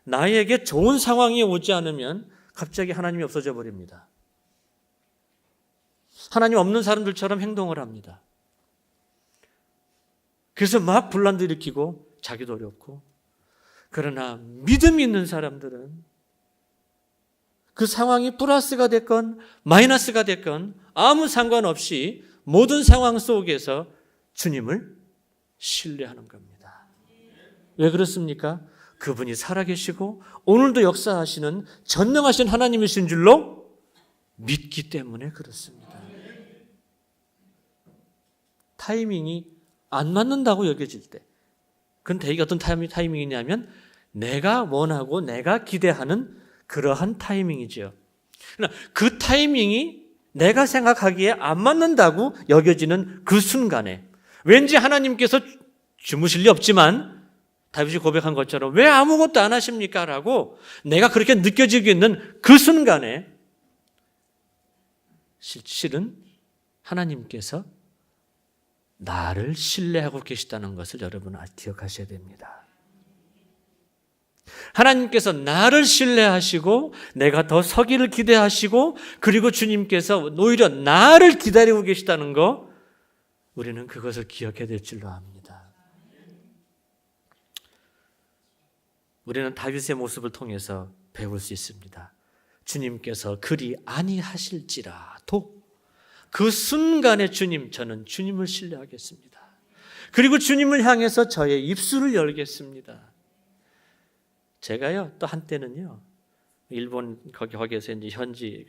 나에게 좋은 상황이 오지 않으면 갑자기 하나님이 없어져 버립니다. 하나님 없는 사람들처럼 행동을 합니다. 그래서 막 분란도 일으키고 자기도 어렵고. 그러나 믿음이 있는 사람들은 그 상황이 플러스가 됐건 마이너스가 됐건 아무 상관없이 모든 상황 속에서 주님을 신뢰하는 겁니다. 왜 그렇습니까? 그분이 살아계시고 오늘도 역사하시는 전능하신 하나님이신 줄로 믿기 때문에 그렇습니다. 타이밍이 안 맞는다고 여겨질 때 그건 되게 어떤 타이밍이냐면 내가 원하고 내가 기대하는 그러한 타이밍이죠. 그러나 그 타이밍이 내가 생각하기에 안 맞는다고 여겨지는 그 순간에 왠지 하나님께서 주무실 리 없지만 다윗이 고백한 것처럼 왜 아무것도 안 하십니까? 라고 내가 그렇게 느껴지고 있는 그 순간에 실은 하나님께서 나를 신뢰하고 계시다는 것을 여러분 기억하셔야 됩니다. 하나님께서 나를 신뢰하시고 내가 더 서기를 기대하시고 그리고 주님께서 오히려 나를 기다리고 계시다는 거 우리는 그것을 기억해야 될 줄로 압니다. 우리는 다윗의 모습을 통해서 배울 수 있습니다. 주님께서 그리 아니하실지라도 그 순간에 주님, 저는 주님을 신뢰하겠습니다. 그리고 주님을 향해서 저의 입술을 열겠습니다. 제가요, 또 한때는요, 일본 거기에서 이제 현지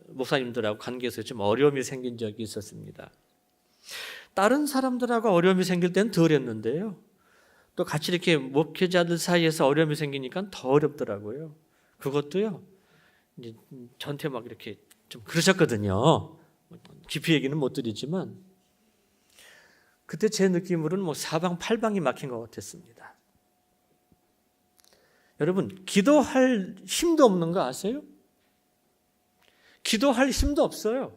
목사님들하고 관계에서 좀 어려움이 생긴 적이 있었습니다. 다른 사람들하고 어려움이 생길 때는 덜 했는데요. 또 같이 이렇게 목회자들 사이에서 어려움이 생기니까 더 어렵더라고요. 그것도요, 이제 저한테 막 이렇게 좀 그러셨거든요. 깊이 얘기는 못 드리지만 그때 제 느낌으로는 사방팔방이 막힌 것 같았습니다. 여러분 기도할 힘도 없는 거 아세요? 기도할 힘도 없어요.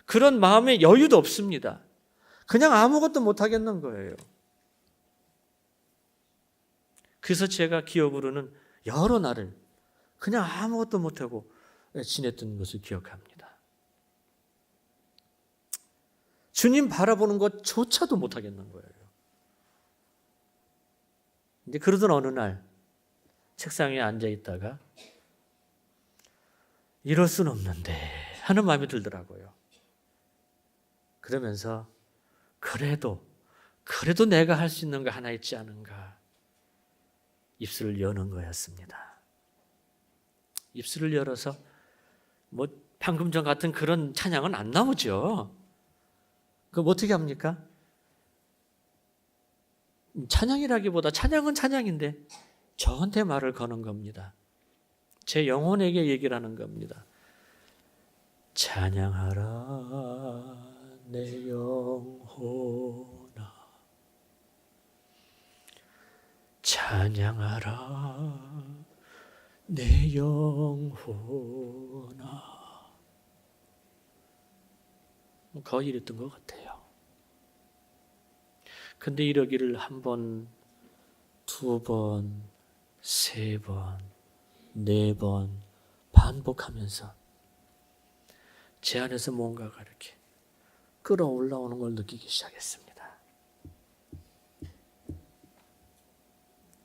그런 마음의 여유도 없습니다. 그냥 아무것도 못 하겠는 거예요. 그래서 제가 기억으로는 여러 날을 그냥 아무것도 못하고 지냈던 것을 기억합니다. 주님 바라보는 것조차도 못하겠는 거예요. 이제 그러던 어느 날 책상에 앉아 있다가 이럴 순 없는데 하는 마음이 들더라고요. 그러면서 그래도 내가 할 수 있는 거 하나 있지 않은가 입술을 여는 거였습니다. 입술을 열어서 방금 전 같은 그런 찬양은 안 나오죠. 그럼 어떻게 합니까? 찬양이라기보다 찬양은 찬양인데 저한테 말을 거는 겁니다. 제 영혼에게 얘기를 하는 겁니다. 찬양하라 내 영혼아 찬양하라 내 영혼아. 거의 이랬던 것 같아요. 근데 이러기를 한 번, 두 번, 세 번, 네 번 반복하면서 제 안에서 뭔가가 이렇게 끌어올라오는 걸 느끼기 시작했습니다.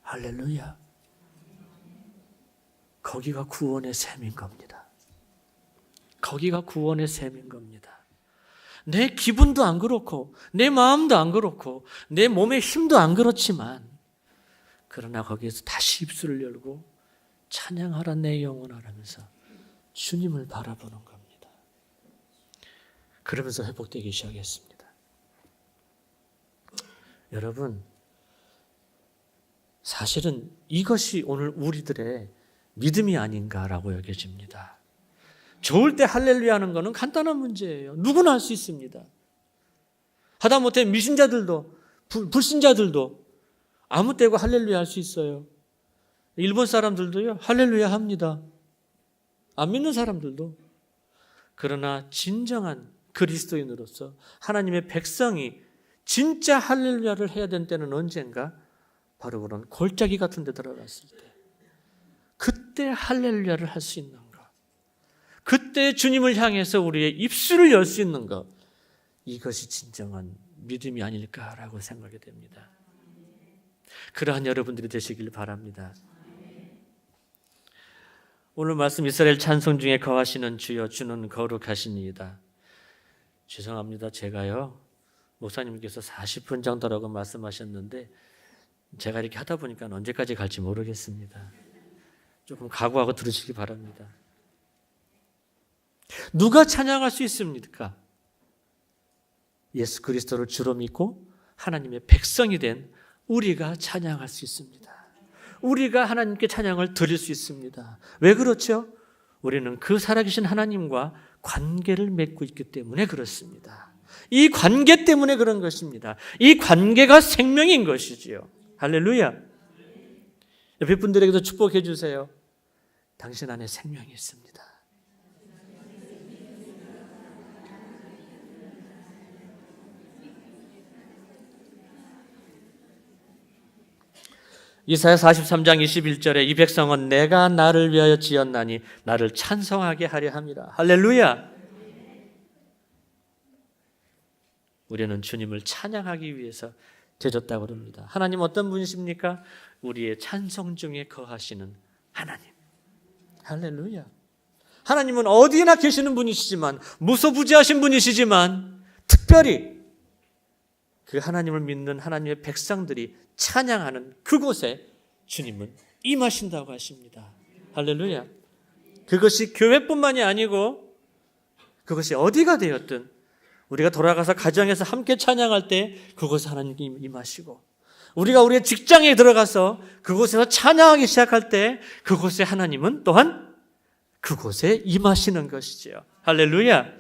할렐루야. 거기가 구원의 셈인 겁니다. 거기가 구원의 셈인 겁니다. 내 기분도 안 그렇고 내 마음도 안 그렇고 내 몸의 힘도 안 그렇지만 그러나 거기에서 다시 입술을 열고 찬양하라 내 영혼아 라면서 주님을 바라보는 겁니다. 그러면서 회복되기 시작했습니다. 여러분, 사실은 이것이 오늘 우리들의 믿음이 아닌가라고 여겨집니다. 좋을 때 할렐루야 하는 것은 간단한 문제예요. 누구나 할 수 있습니다. 하다못해 미신자들도 불신자들도 아무 때고 할렐루야 할 수 있어요. 일본 사람들도요 할렐루야 합니다. 안 믿는 사람들도. 그러나 진정한 그리스도인으로서 하나님의 백성이 진짜 할렐루야를 해야 되는 때는 언젠가? 바로 그런 골짜기 같은 데 들어갔을 때 그때 할렐루야를 할 수 있는 것, 그때 주님을 향해서 우리의 입술을 열 수 있는 것, 이것이 진정한 믿음이 아닐까라고 생각이 됩니다. 그러한 여러분들이 되시길 바랍니다. 오늘 말씀 이스라엘 찬송 중에 거하시는 주여 주는 거룩하시니이다. 죄송합니다. 제가요 목사님께서 40분 정도라고 말씀하셨는데 제가 이렇게 하다 보니까 언제까지 갈지 모르겠습니다. 조금 각오하고 들으시기 바랍니다. 누가 찬양할 수 있습니까? 예수 그리스도를 주로 믿고 하나님의 백성이 된 우리가 찬양할 수 있습니다. 우리가 하나님께 찬양을 드릴 수 있습니다. 왜 그렇죠? 우리는 그 살아계신 하나님과 관계를 맺고 있기 때문에 그렇습니다. 이 관계 때문에 그런 것입니다. 이 관계가 생명인 것이지요. 할렐루야. 옆에 분들에게도 축복해 주세요. 당신 안에 생명이 있습니다. 이사야 43장 21절에 이 백성은 내가 나를 위하여 지었나니 나를 찬송하게 하려 함이라. 할렐루야. 우리는 주님을 찬양하기 위해서 되졌다고 합니다. 하나님 어떤 분이십니까? 우리의 찬송 중에 거하시는 하나님. 할렐루야. 하나님은 어디나 계시는 분이시지만 무소부지하신 분이시지만 특별히 그 하나님을 믿는 하나님의 백성들이 찬양하는 그곳에 주님은 임하신다고 하십니다. 할렐루야. 그것이 교회뿐만이 아니고 그것이 어디가 되었든 우리가 돌아가서 가정에서 함께 찬양할 때 그곳에 하나님이 임하시고 우리가 우리의 직장에 들어가서 그곳에서 찬양하기 시작할 때 그곳에 하나님은 또한 그곳에 임하시는 것이지요. 할렐루야.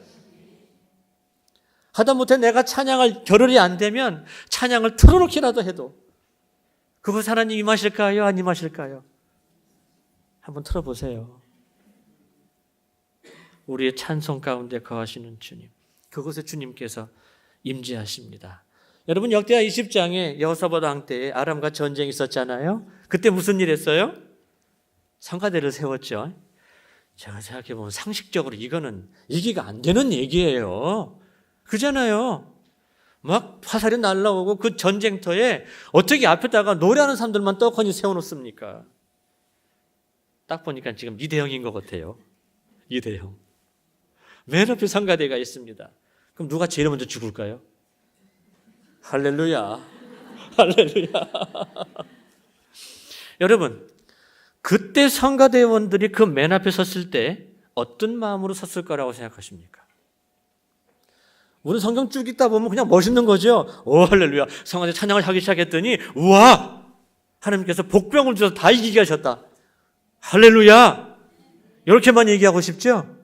하다못해 내가 찬양할 겨를이 안 되면 찬양을 틀어놓기라도 해도 그곳에 하나님 임하실까요? 안 임하실까요? 한번 틀어보세요. 우리의 찬송 가운데 거하시는 주님, 그곳에 주님께서 임재하십니다. 여러분 역대하 20장에 여호사밧 왕 때에 아람과 전쟁이 있었잖아요. 그때 무슨 일 했어요? 성가대를 세웠죠. 제가 생각해보면 상식적으로 이거는 이기가 안 되는 얘기예요. 그잖아요. 막 화살이 날라오고 그 전쟁터에 어떻게 앞에다가 노래하는 사람들만 떡하니 세워놓습니까? 딱 보니까 지금 2대0인 것 같아요. 2대0. 맨 앞에 성가대가 있습니다. 그럼 누가 제일 먼저 죽을까요? 할렐루야. 할렐루야. 여러분, 그때 성가대원들이 그 맨 앞에 섰을 때 어떤 마음으로 섰을 거라고 생각하십니까? 우리 성경 쭉 읽다 보면 그냥 멋있는 거죠. 오 할렐루야. 성가대 찬양을 하기 시작했더니 우와! 하나님께서 복병을 주셔서 다 이기게 하셨다. 할렐루야. 이렇게만 얘기하고 싶죠?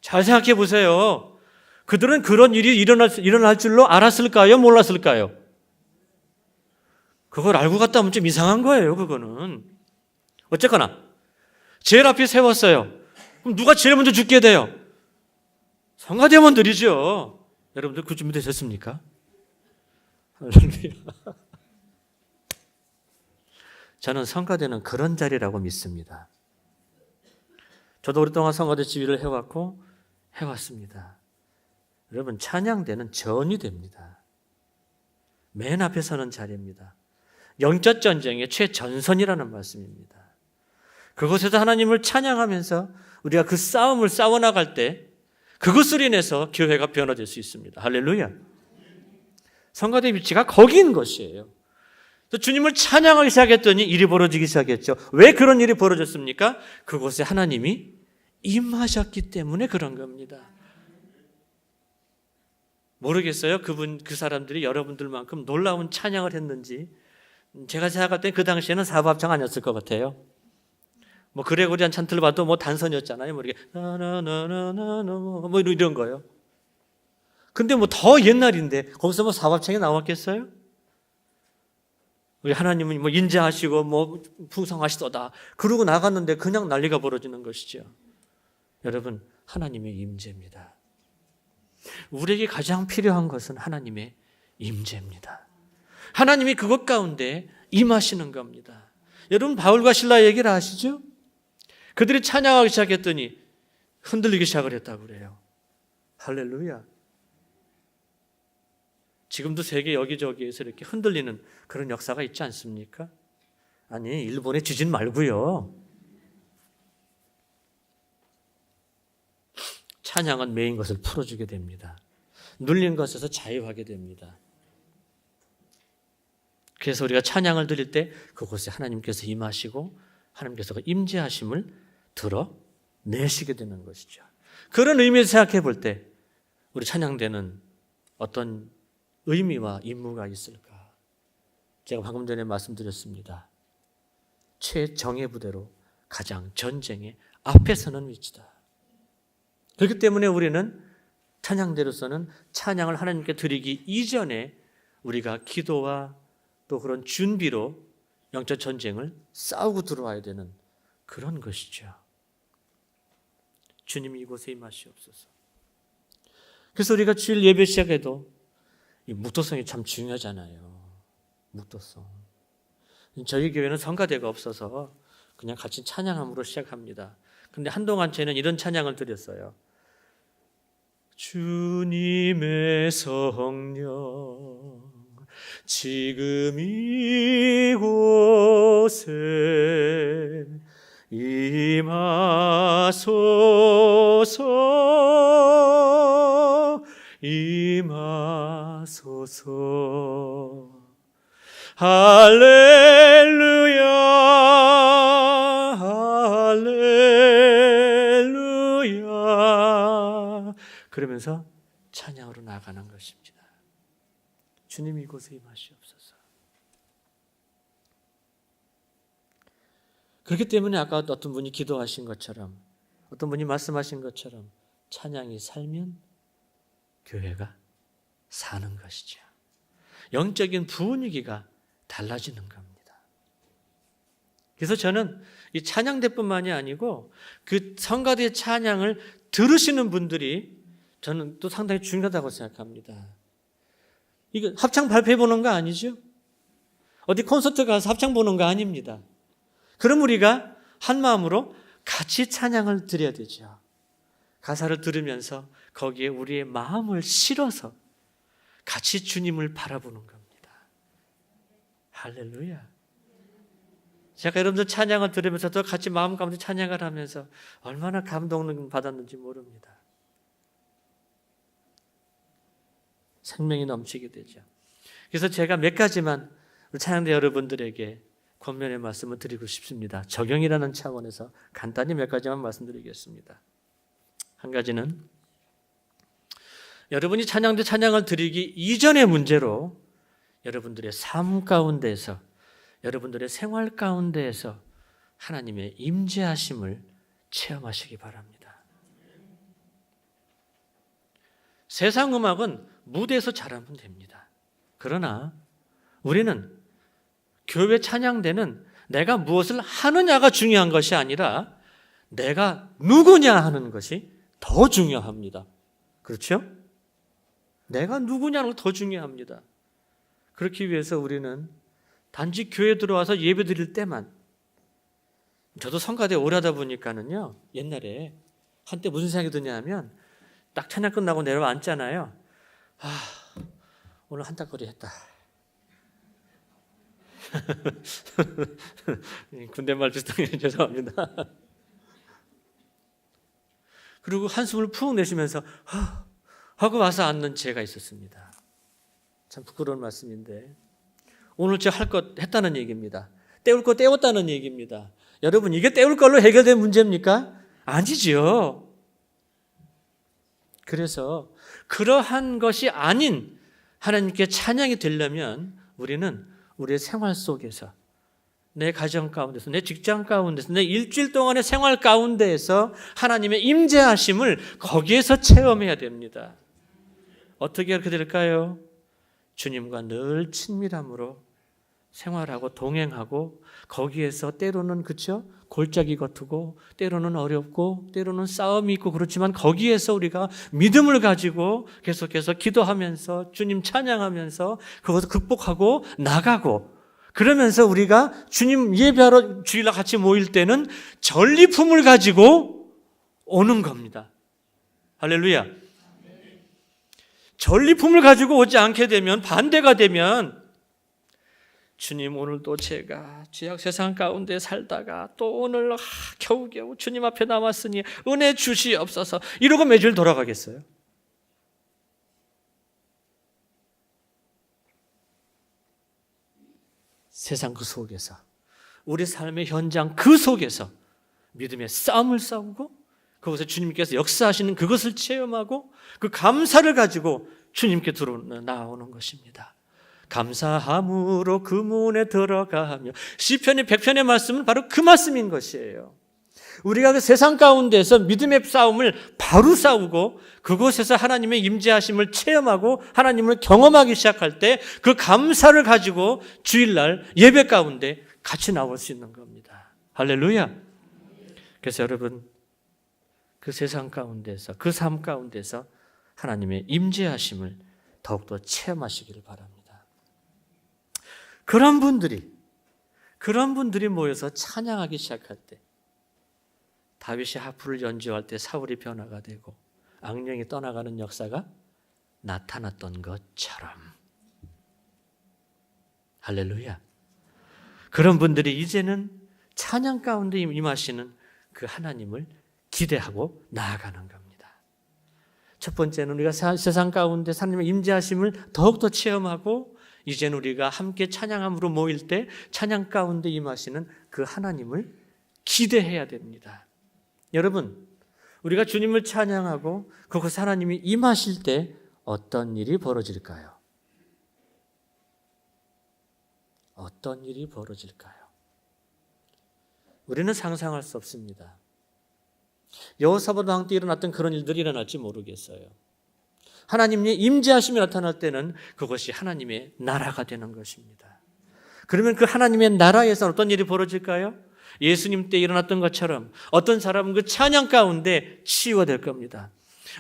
잘 생각해 보세요. 그들은 그런 일이 일어날 줄로 알았을까요? 몰랐을까요? 그걸 알고 갔다 하면 좀 이상한 거예요, 그거는. 어쨌거나 제일 앞에 세웠어요. 그럼 누가 제일 먼저 죽게 돼요? 성가대원들이죠. 여러분들 그 준비 되셨습니까? 할렐루야. 저는 성가대는 그런 자리라고 믿습니다. 저도 오랫동안 성가대 지휘를 해왔습니다. 여러분, 찬양대는 전이 됩니다. 맨 앞에 서는 자리입니다. 영적 전쟁의 최전선이라는 말씀입니다. 그곳에서 하나님을 찬양하면서 우리가 그 싸움을 싸워나갈 때 그것을 인해서 교회가 변화될 수 있습니다. 할렐루야. 성가대 위치가 거기인 것이에요. 주님을 찬양하기 시작했더니 일이 벌어지기 시작했죠. 왜 그런 일이 벌어졌습니까? 그곳에 하나님이 임하셨기 때문에 그런 겁니다. 모르겠어요. 그 사람들이 여러분들만큼 놀라운 찬양을 했는지. 제가 생각할 때 그 당시에는 사부합창 아니었을 것 같아요. 뭐 그레고리안 찬트를 봐도 뭐 단선이었잖아요. 뭐 이렇게 나나나나나 뭐 이런 거요. 근데 뭐 더 옛날인데 거기서 뭐 사부합창이 나왔겠어요? 우리 하나님은 뭐 인자하시고 뭐 풍성하시도다. 그러고 나갔는데 그냥 난리가 벌어지는 것이죠. 여러분, 하나님의 임재입니다. 우리에게 가장 필요한 것은 하나님의 임재입니다. 하나님이 그것 가운데 임하시는 겁니다. 여러분, 바울과 실라 얘기를 아시죠? 그들이 찬양하기 시작했더니 흔들리기 시작을 했다고 그래요. 할렐루야. 지금도 세계 여기저기에서 이렇게 흔들리는 그런 역사가 있지 않습니까? 아니, 일본의 지진 말고요. 찬양은 매인 것을 풀어주게 됩니다. 눌린 것에서 자유하게 됩니다. 그래서 우리가 찬양을 드릴 때 그곳에 하나님께서 임하시고 하나님께서 임재하심을 드러내시게 되는 것이죠. 그런 의미에서 생각해 볼 때 우리 찬양대는 어떤 의미와 임무가 있을까? 제가 방금 전에 말씀드렸습니다. 최정예 부대로 가장 전쟁의 앞에 서는 위치다. 그렇기 때문에 우리는 찬양대로서는 찬양을 하나님께 드리기 이전에 우리가 기도와 또 그런 준비로 영적 전쟁을 싸우고 들어와야 되는 그런 것이죠. 주님이 이곳에 임하시옵소서. 그래서 우리가 주일 예배 시작해도 이 묵도성이 참 중요하잖아요. 묵도성. 저희 교회는 성가대가 없어서 그냥 같이 찬양함으로 시작합니다. 근데 한동안 저희는 이런 찬양을 드렸어요. 주님의 성령 지금 이곳에 임하소서 할렐루야 할렐루야 그러면서 찬양으로 나아가는 것입니다. 주님이 이곳에 임하시옵소서. 그렇기 때문에 아까 어떤 분이 기도하신 것처럼 어떤 분이 말씀하신 것처럼 찬양이 살면 교회가 사는 것이죠. 영적인 분위기가 달라지는 겁니다. 그래서 저는 이 찬양대뿐만이 아니고 그 성가대 찬양을 들으시는 분들이 저는 또 상당히 중요하다고 생각합니다. 이거 합창 발표해 보는 거 아니죠? 어디 콘서트 가서 합창 보는 거 아닙니다. 그럼 우리가 한 마음으로 같이 찬양을 드려야 되죠. 가사를 들으면서 거기에 우리의 마음을 실어서 같이 주님을 바라보는 겁니다. 할렐루야. 제가 여러분들 찬양을 들으면서 또 같이 마음 가운데 찬양을 하면서 얼마나 감동을 받았는지 모릅니다. 생명이 넘치게 되죠. 그래서 제가 몇 가지만 우리 찬양대 여러분들에게 권면의 말씀을 드리고 싶습니다. 적용이라는 차원에서 간단히 몇 가지만 말씀드리겠습니다. 한 가지는 여러분이 찬양대 찬양을 드리기 이전의 문제로 여러분들의 삶 가운데에서 여러분들의 생활 가운데에서 하나님의 임재하심을 체험하시기 바랍니다. 세상 음악은 무대에서 잘하면 됩니다. 그러나 우리는 교회 찬양대는 내가 무엇을 하느냐가 중요한 것이 아니라 내가 누구냐 하는 것이 더 중요합니다. 그렇죠? 내가 누구냐는 더 중요합니다. 그렇기 위해서 우리는 단지 교회 들어와서 예배 드릴 때만, 저도 성가대 오래 하다 보니까는요, 옛날에 한때 무슨 생각이 드냐면 딱 찬양 끝나고 내려와 앉잖아요. 오늘 한따거리 했다. 군대말 비슷하게 죄송합니다. 그리고 한숨을 푹 내쉬면서 하고 와서 앉는 제가 있었습니다. 참 부끄러운 말씀인데 오늘 제가 할 것 했다는 얘기입니다. 때울 거 때웠다는 얘기입니다. 여러분, 이게 때울 걸로 해결된 문제입니까? 아니지요. 그래서 그러한 것이 아닌 하나님께 찬양이 되려면 우리는 우리의 생활 속에서, 내 가정 가운데서, 내 직장 가운데서, 내 일주일 동안의 생활 가운데에서 하나님의 임재하심을 거기에서 체험해야 됩니다. 어떻게 그렇게 될까요? 주님과 늘 친밀함으로 생활하고 동행하고, 거기에서 때로는 그렇죠? 골짜기 같고, 때로는 어렵고, 때로는 싸움이 있고, 그렇지만 거기에서 우리가 믿음을 가지고 계속해서 기도하면서 주님 찬양하면서 그것을 극복하고 나가고, 그러면서 우리가 주님 예배하러 주일날 같이 모일 때는 전리품을 가지고 오는 겁니다. 할렐루야. 전리품을 가지고 오지 않게 되면, 반대가 되면, 주님 오늘도 제가 죄악 세상 가운데 살다가 또 오늘 겨우겨우 주님 앞에 남았으니 은혜 주시옵소서 이러고 매주일 돌아가겠어요? 세상 그 속에서, 우리 삶의 현장 그 속에서 믿음의 싸움을 싸우고, 그것에 주님께서 역사하시는 그것을 체험하고 그 감사를 가지고 주님께 나오는 것입니다. 감사함으로 그 문에 들어가며, 시편의 100편의 말씀은 바로 그 말씀인 것이에요. 우리가 그 세상 가운데서 믿음의 싸움을 바로 싸우고 그곳에서 하나님의 임재하심을 체험하고 하나님을 경험하기 시작할 때 그 감사를 가지고 주일날 예배 가운데 같이 나올 수 있는 겁니다. 할렐루야. 그래서 여러분, 그 세상 가운데서, 그 삶 가운데서 하나님의 임재하심을 더욱더 체험하시기를 바랍니다. 그런 분들이 모여서 찬양하기 시작할 때, 다윗이 하프를 연주할 때 사울이 변화가 되고 악령이 떠나가는 역사가 나타났던 것처럼, 할렐루야. 그런 분들이 이제는 찬양 가운데 임하시는 그 하나님을 기대하고 나아가는 겁니다. 첫 번째는 우리가 세상 가운데 하나님의 임재하심을 더욱더 체험하고, 이제는 우리가 함께 찬양함으로 모일 때 찬양 가운데 임하시는 그 하나님을 기대해야 됩니다. 여러분, 우리가 주님을 찬양하고 그곳에 하나님이 임하실 때 어떤 일이 벌어질까요? 어떤 일이 벌어질까요? 우리는 상상할 수 없습니다. 여호사밧 왕 때 일어났던 그런 일들이 일어날지 모르겠어요. 하나님의 임재하심이 나타날 때는 그것이 하나님의 나라가 되는 것입니다. 그러면 그 하나님의 나라에서 어떤 일이 벌어질까요? 예수님 때 일어났던 것처럼 어떤 사람은 그 찬양 가운데 치유될 겁니다.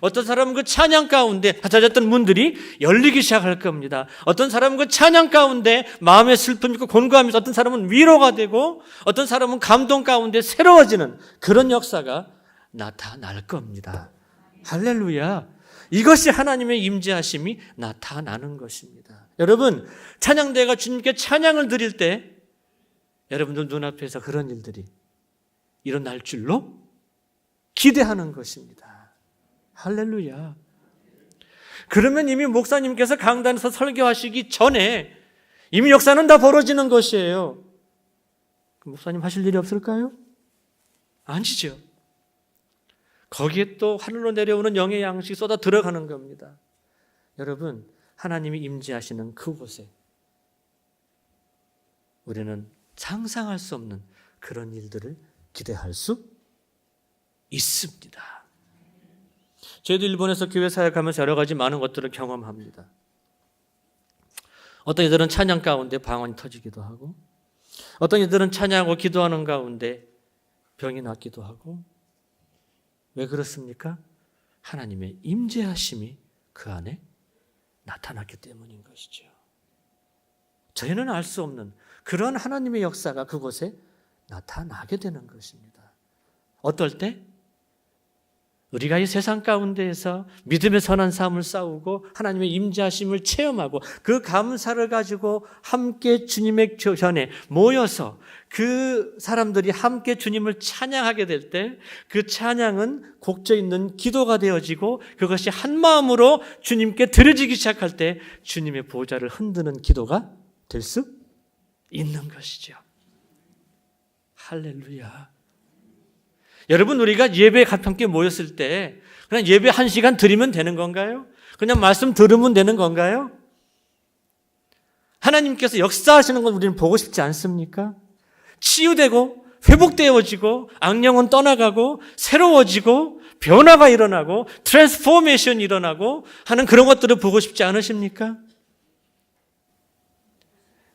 어떤 사람은 그 찬양 가운데 닫혀졌던 문들이 열리기 시작할 겁니다. 어떤 사람은 그 찬양 가운데 마음의 슬픔이 있고 곤고함이 있어, 어떤 사람은 위로가 되고, 어떤 사람은 감동 가운데 새로워지는 그런 역사가 나타날 겁니다. 할렐루야. 이것이 하나님의 임재하심이 나타나는 것입니다. 여러분, 찬양대가 주님께 찬양을 드릴 때 여러분들 눈앞에서 그런 일들이 일어날 줄로 기대하는 것입니다. 할렐루야. 그러면 이미 목사님께서 강단에서 설교하시기 전에 이미 역사는 다 벌어지는 것이에요. 목사님 하실 일이 없을까요? 아니죠. 거기에 또 하늘로 내려오는 영의 양식이 쏟아 들어가는 겁니다. 여러분, 하나님이 임재하시는 그곳에 우리는 상상할 수 없는 그런 일들을 기대할 수 있습니다. 저희도 일본에서 교회 사역하면서 여러 가지 많은 것들을 경험합니다. 어떤 이들은 찬양 가운데 방언이 터지기도 하고, 어떤 이들은 찬양하고 기도하는 가운데 병이 낫기도 하고. 왜 그렇습니까? 하나님의 임재하심이 그 안에 나타났기 때문인 것이죠. 저희는 알 수 없는 그런 하나님의 역사가 그곳에 나타나게 되는 것입니다. 어떨 때? 우리가 이 세상 가운데에서 믿음의 선한 삶을 싸우고 하나님의 임재하심을 체험하고 그 감사를 가지고 함께 주님의 전에 모여서 그 사람들이 함께 주님을 찬양하게 될 때 그 찬양은 곡져 있는 기도가 되어지고 그것이 한 마음으로 주님께 드려지기 시작할 때 주님의 보좌를 흔드는 기도가 될 수 있는 것이죠. 할렐루야. 여러분, 우리가 예배에 함께 모였을 때 그냥 예배 1시간 드리면 되는 건가요? 그냥 말씀 들으면 되는 건가요? 하나님께서 역사하시는 걸 우리는 보고 싶지 않습니까? 치유되고 회복되어지고 악령은 떠나가고 새로워지고 변화가 일어나고 트랜스포메이션이 일어나고 하는 그런 것들을 보고 싶지 않으십니까?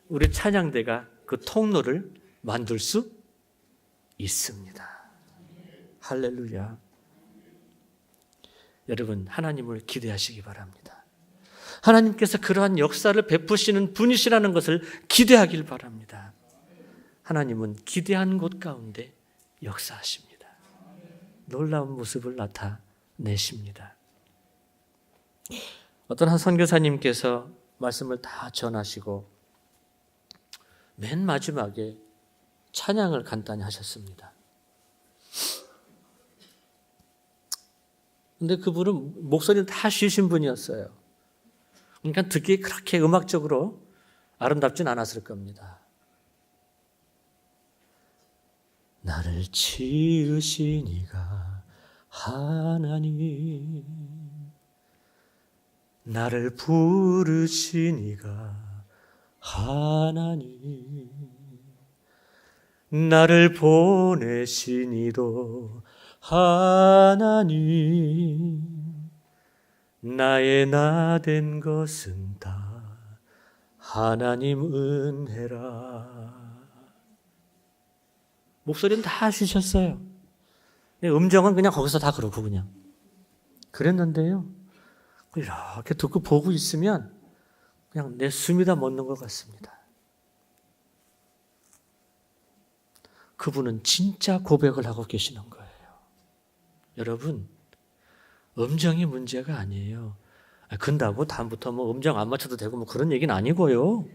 우리 찬양대가 그 통로를 만들 수 있습니다. 할렐루야. 여러분, 하나님을 기대하시기 바랍니다. 하나님께서 그러한 역사를 베푸시는 분이시라는 것을 기대하길 바랍니다. 하나님은 기대한 곳 가운데 역사하십니다. 놀라운 모습을 나타내십니다. 어떤 한 선교사님께서 말씀을 다 전하시고 맨 마지막에 찬양을 간단히 하셨습니다. 근데 그분은 목소리는 다 쉬신 분이었어요. 그러니까 듣기에 그렇게 음악적으로 아름답진 않았을 겁니다. 나를 지으신 이가 하나님, 나를 부르신 이가 하나님, 나를 보내신 이도 하나님, 나의 나 된 것은 다 하나님 은혜라. 목소리는 다 쉬셨어요. 음정은 그냥 거기서 다 그렇고 그냥 그랬는데요, 이렇게 듣고 보고 있으면 그냥 내 숨이 다 멎는 것 같습니다. 그분은 진짜 고백을 하고 계시는 거예요. 여러분, 음정이 문제가 아니에요. 근다고 다음부터 뭐 음정 안 맞춰도 되고 뭐 그런 얘기는 아니고요.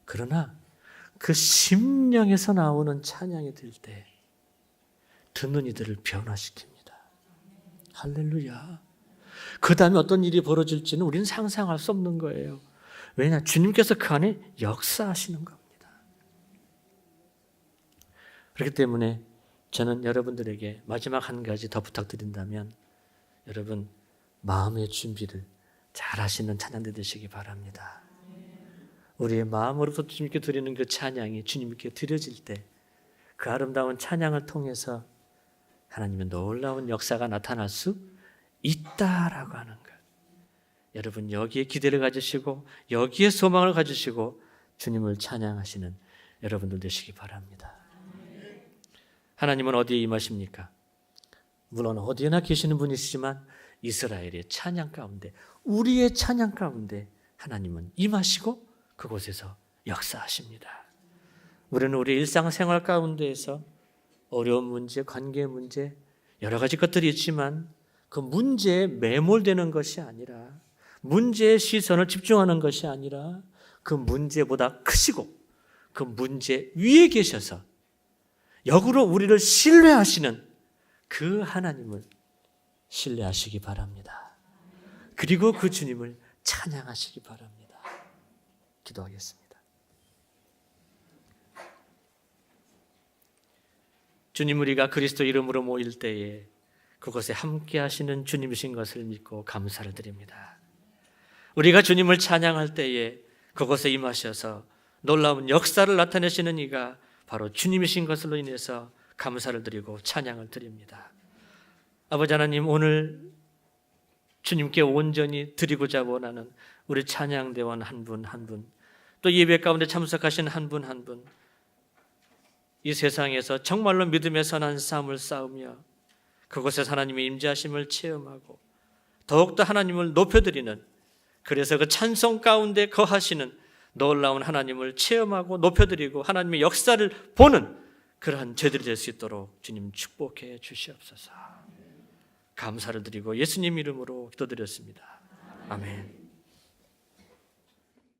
그러나 그 심령에서 나오는 찬양이 될 때 듣는 이들을 변화시킵니다. 할렐루야. 그 다음에 어떤 일이 벌어질지는 우리는 상상할 수 없는 거예요. 왜냐? 주님께서 그 안에 역사하시는 겁니다. 그렇기 때문에 저는 여러분들에게 마지막 한 가지 더 부탁드린다면, 여러분 마음의 준비를 잘 하시는 찬양대 되시기 바랍니다. 우리의 마음으로부터 주님께 드리는 그 찬양이 주님께 드려질 때 그 아름다운 찬양을 통해서 하나님의 놀라운 역사가 나타날 수 있다라고 하는 것. 여러분 여기에 기대를 가지시고 여기에 소망을 가지시고 주님을 찬양하시는 여러분들 되시기 바랍니다. 하나님은 어디에 임하십니까? 물론 어디에나 계시는 분이시지만 이스라엘의 찬양 가운데, 우리의 찬양 가운데 하나님은 임하시고 그곳에서 역사하십니다. 우리는 우리 일상생활 가운데에서 어려운 문제, 관계 문제, 여러 가지 것들이 있지만 그 문제에 매몰되는 것이 아니라, 문제의 시선을 집중하는 것이 아니라 그 문제보다 크시고 그 문제 위에 계셔서 역으로 우리를 신뢰하시는 그 하나님을 신뢰하시기 바랍니다. 그리고 그 주님을 찬양하시기 바랍니다. 기도하겠습니다. 주님, 우리가 그리스도 이름으로 모일 때에 그곳에 함께 하시는 주님이신 것을 믿고 감사를 드립니다. 우리가 주님을 찬양할 때에 그곳에 임하셔서 놀라운 역사를 나타내시는 이가 바로 주님이신 것으로 인해서 감사를 드리고 찬양을 드립니다. 아버지 하나님, 오늘 주님께 온전히 드리고자 원하는 우리 찬양대원 한 분 한 분 또 예배 가운데 참석하신 한 분 한 분, 이 세상에서 정말로 믿음의 선한 싸움을 싸우며 그곳에서 하나님의 임재하심을 체험하고 더욱더 하나님을 높여드리는, 그래서 그 찬송 가운데 거하시는 놀라운 하나님을 체험하고 높여드리고 하나님의 역사를 보는 그러한 저희들이 될 수 있도록 주님 축복해 주시옵소서. 감사를 드리고 예수님 이름으로 기도드렸습니다. 아멘.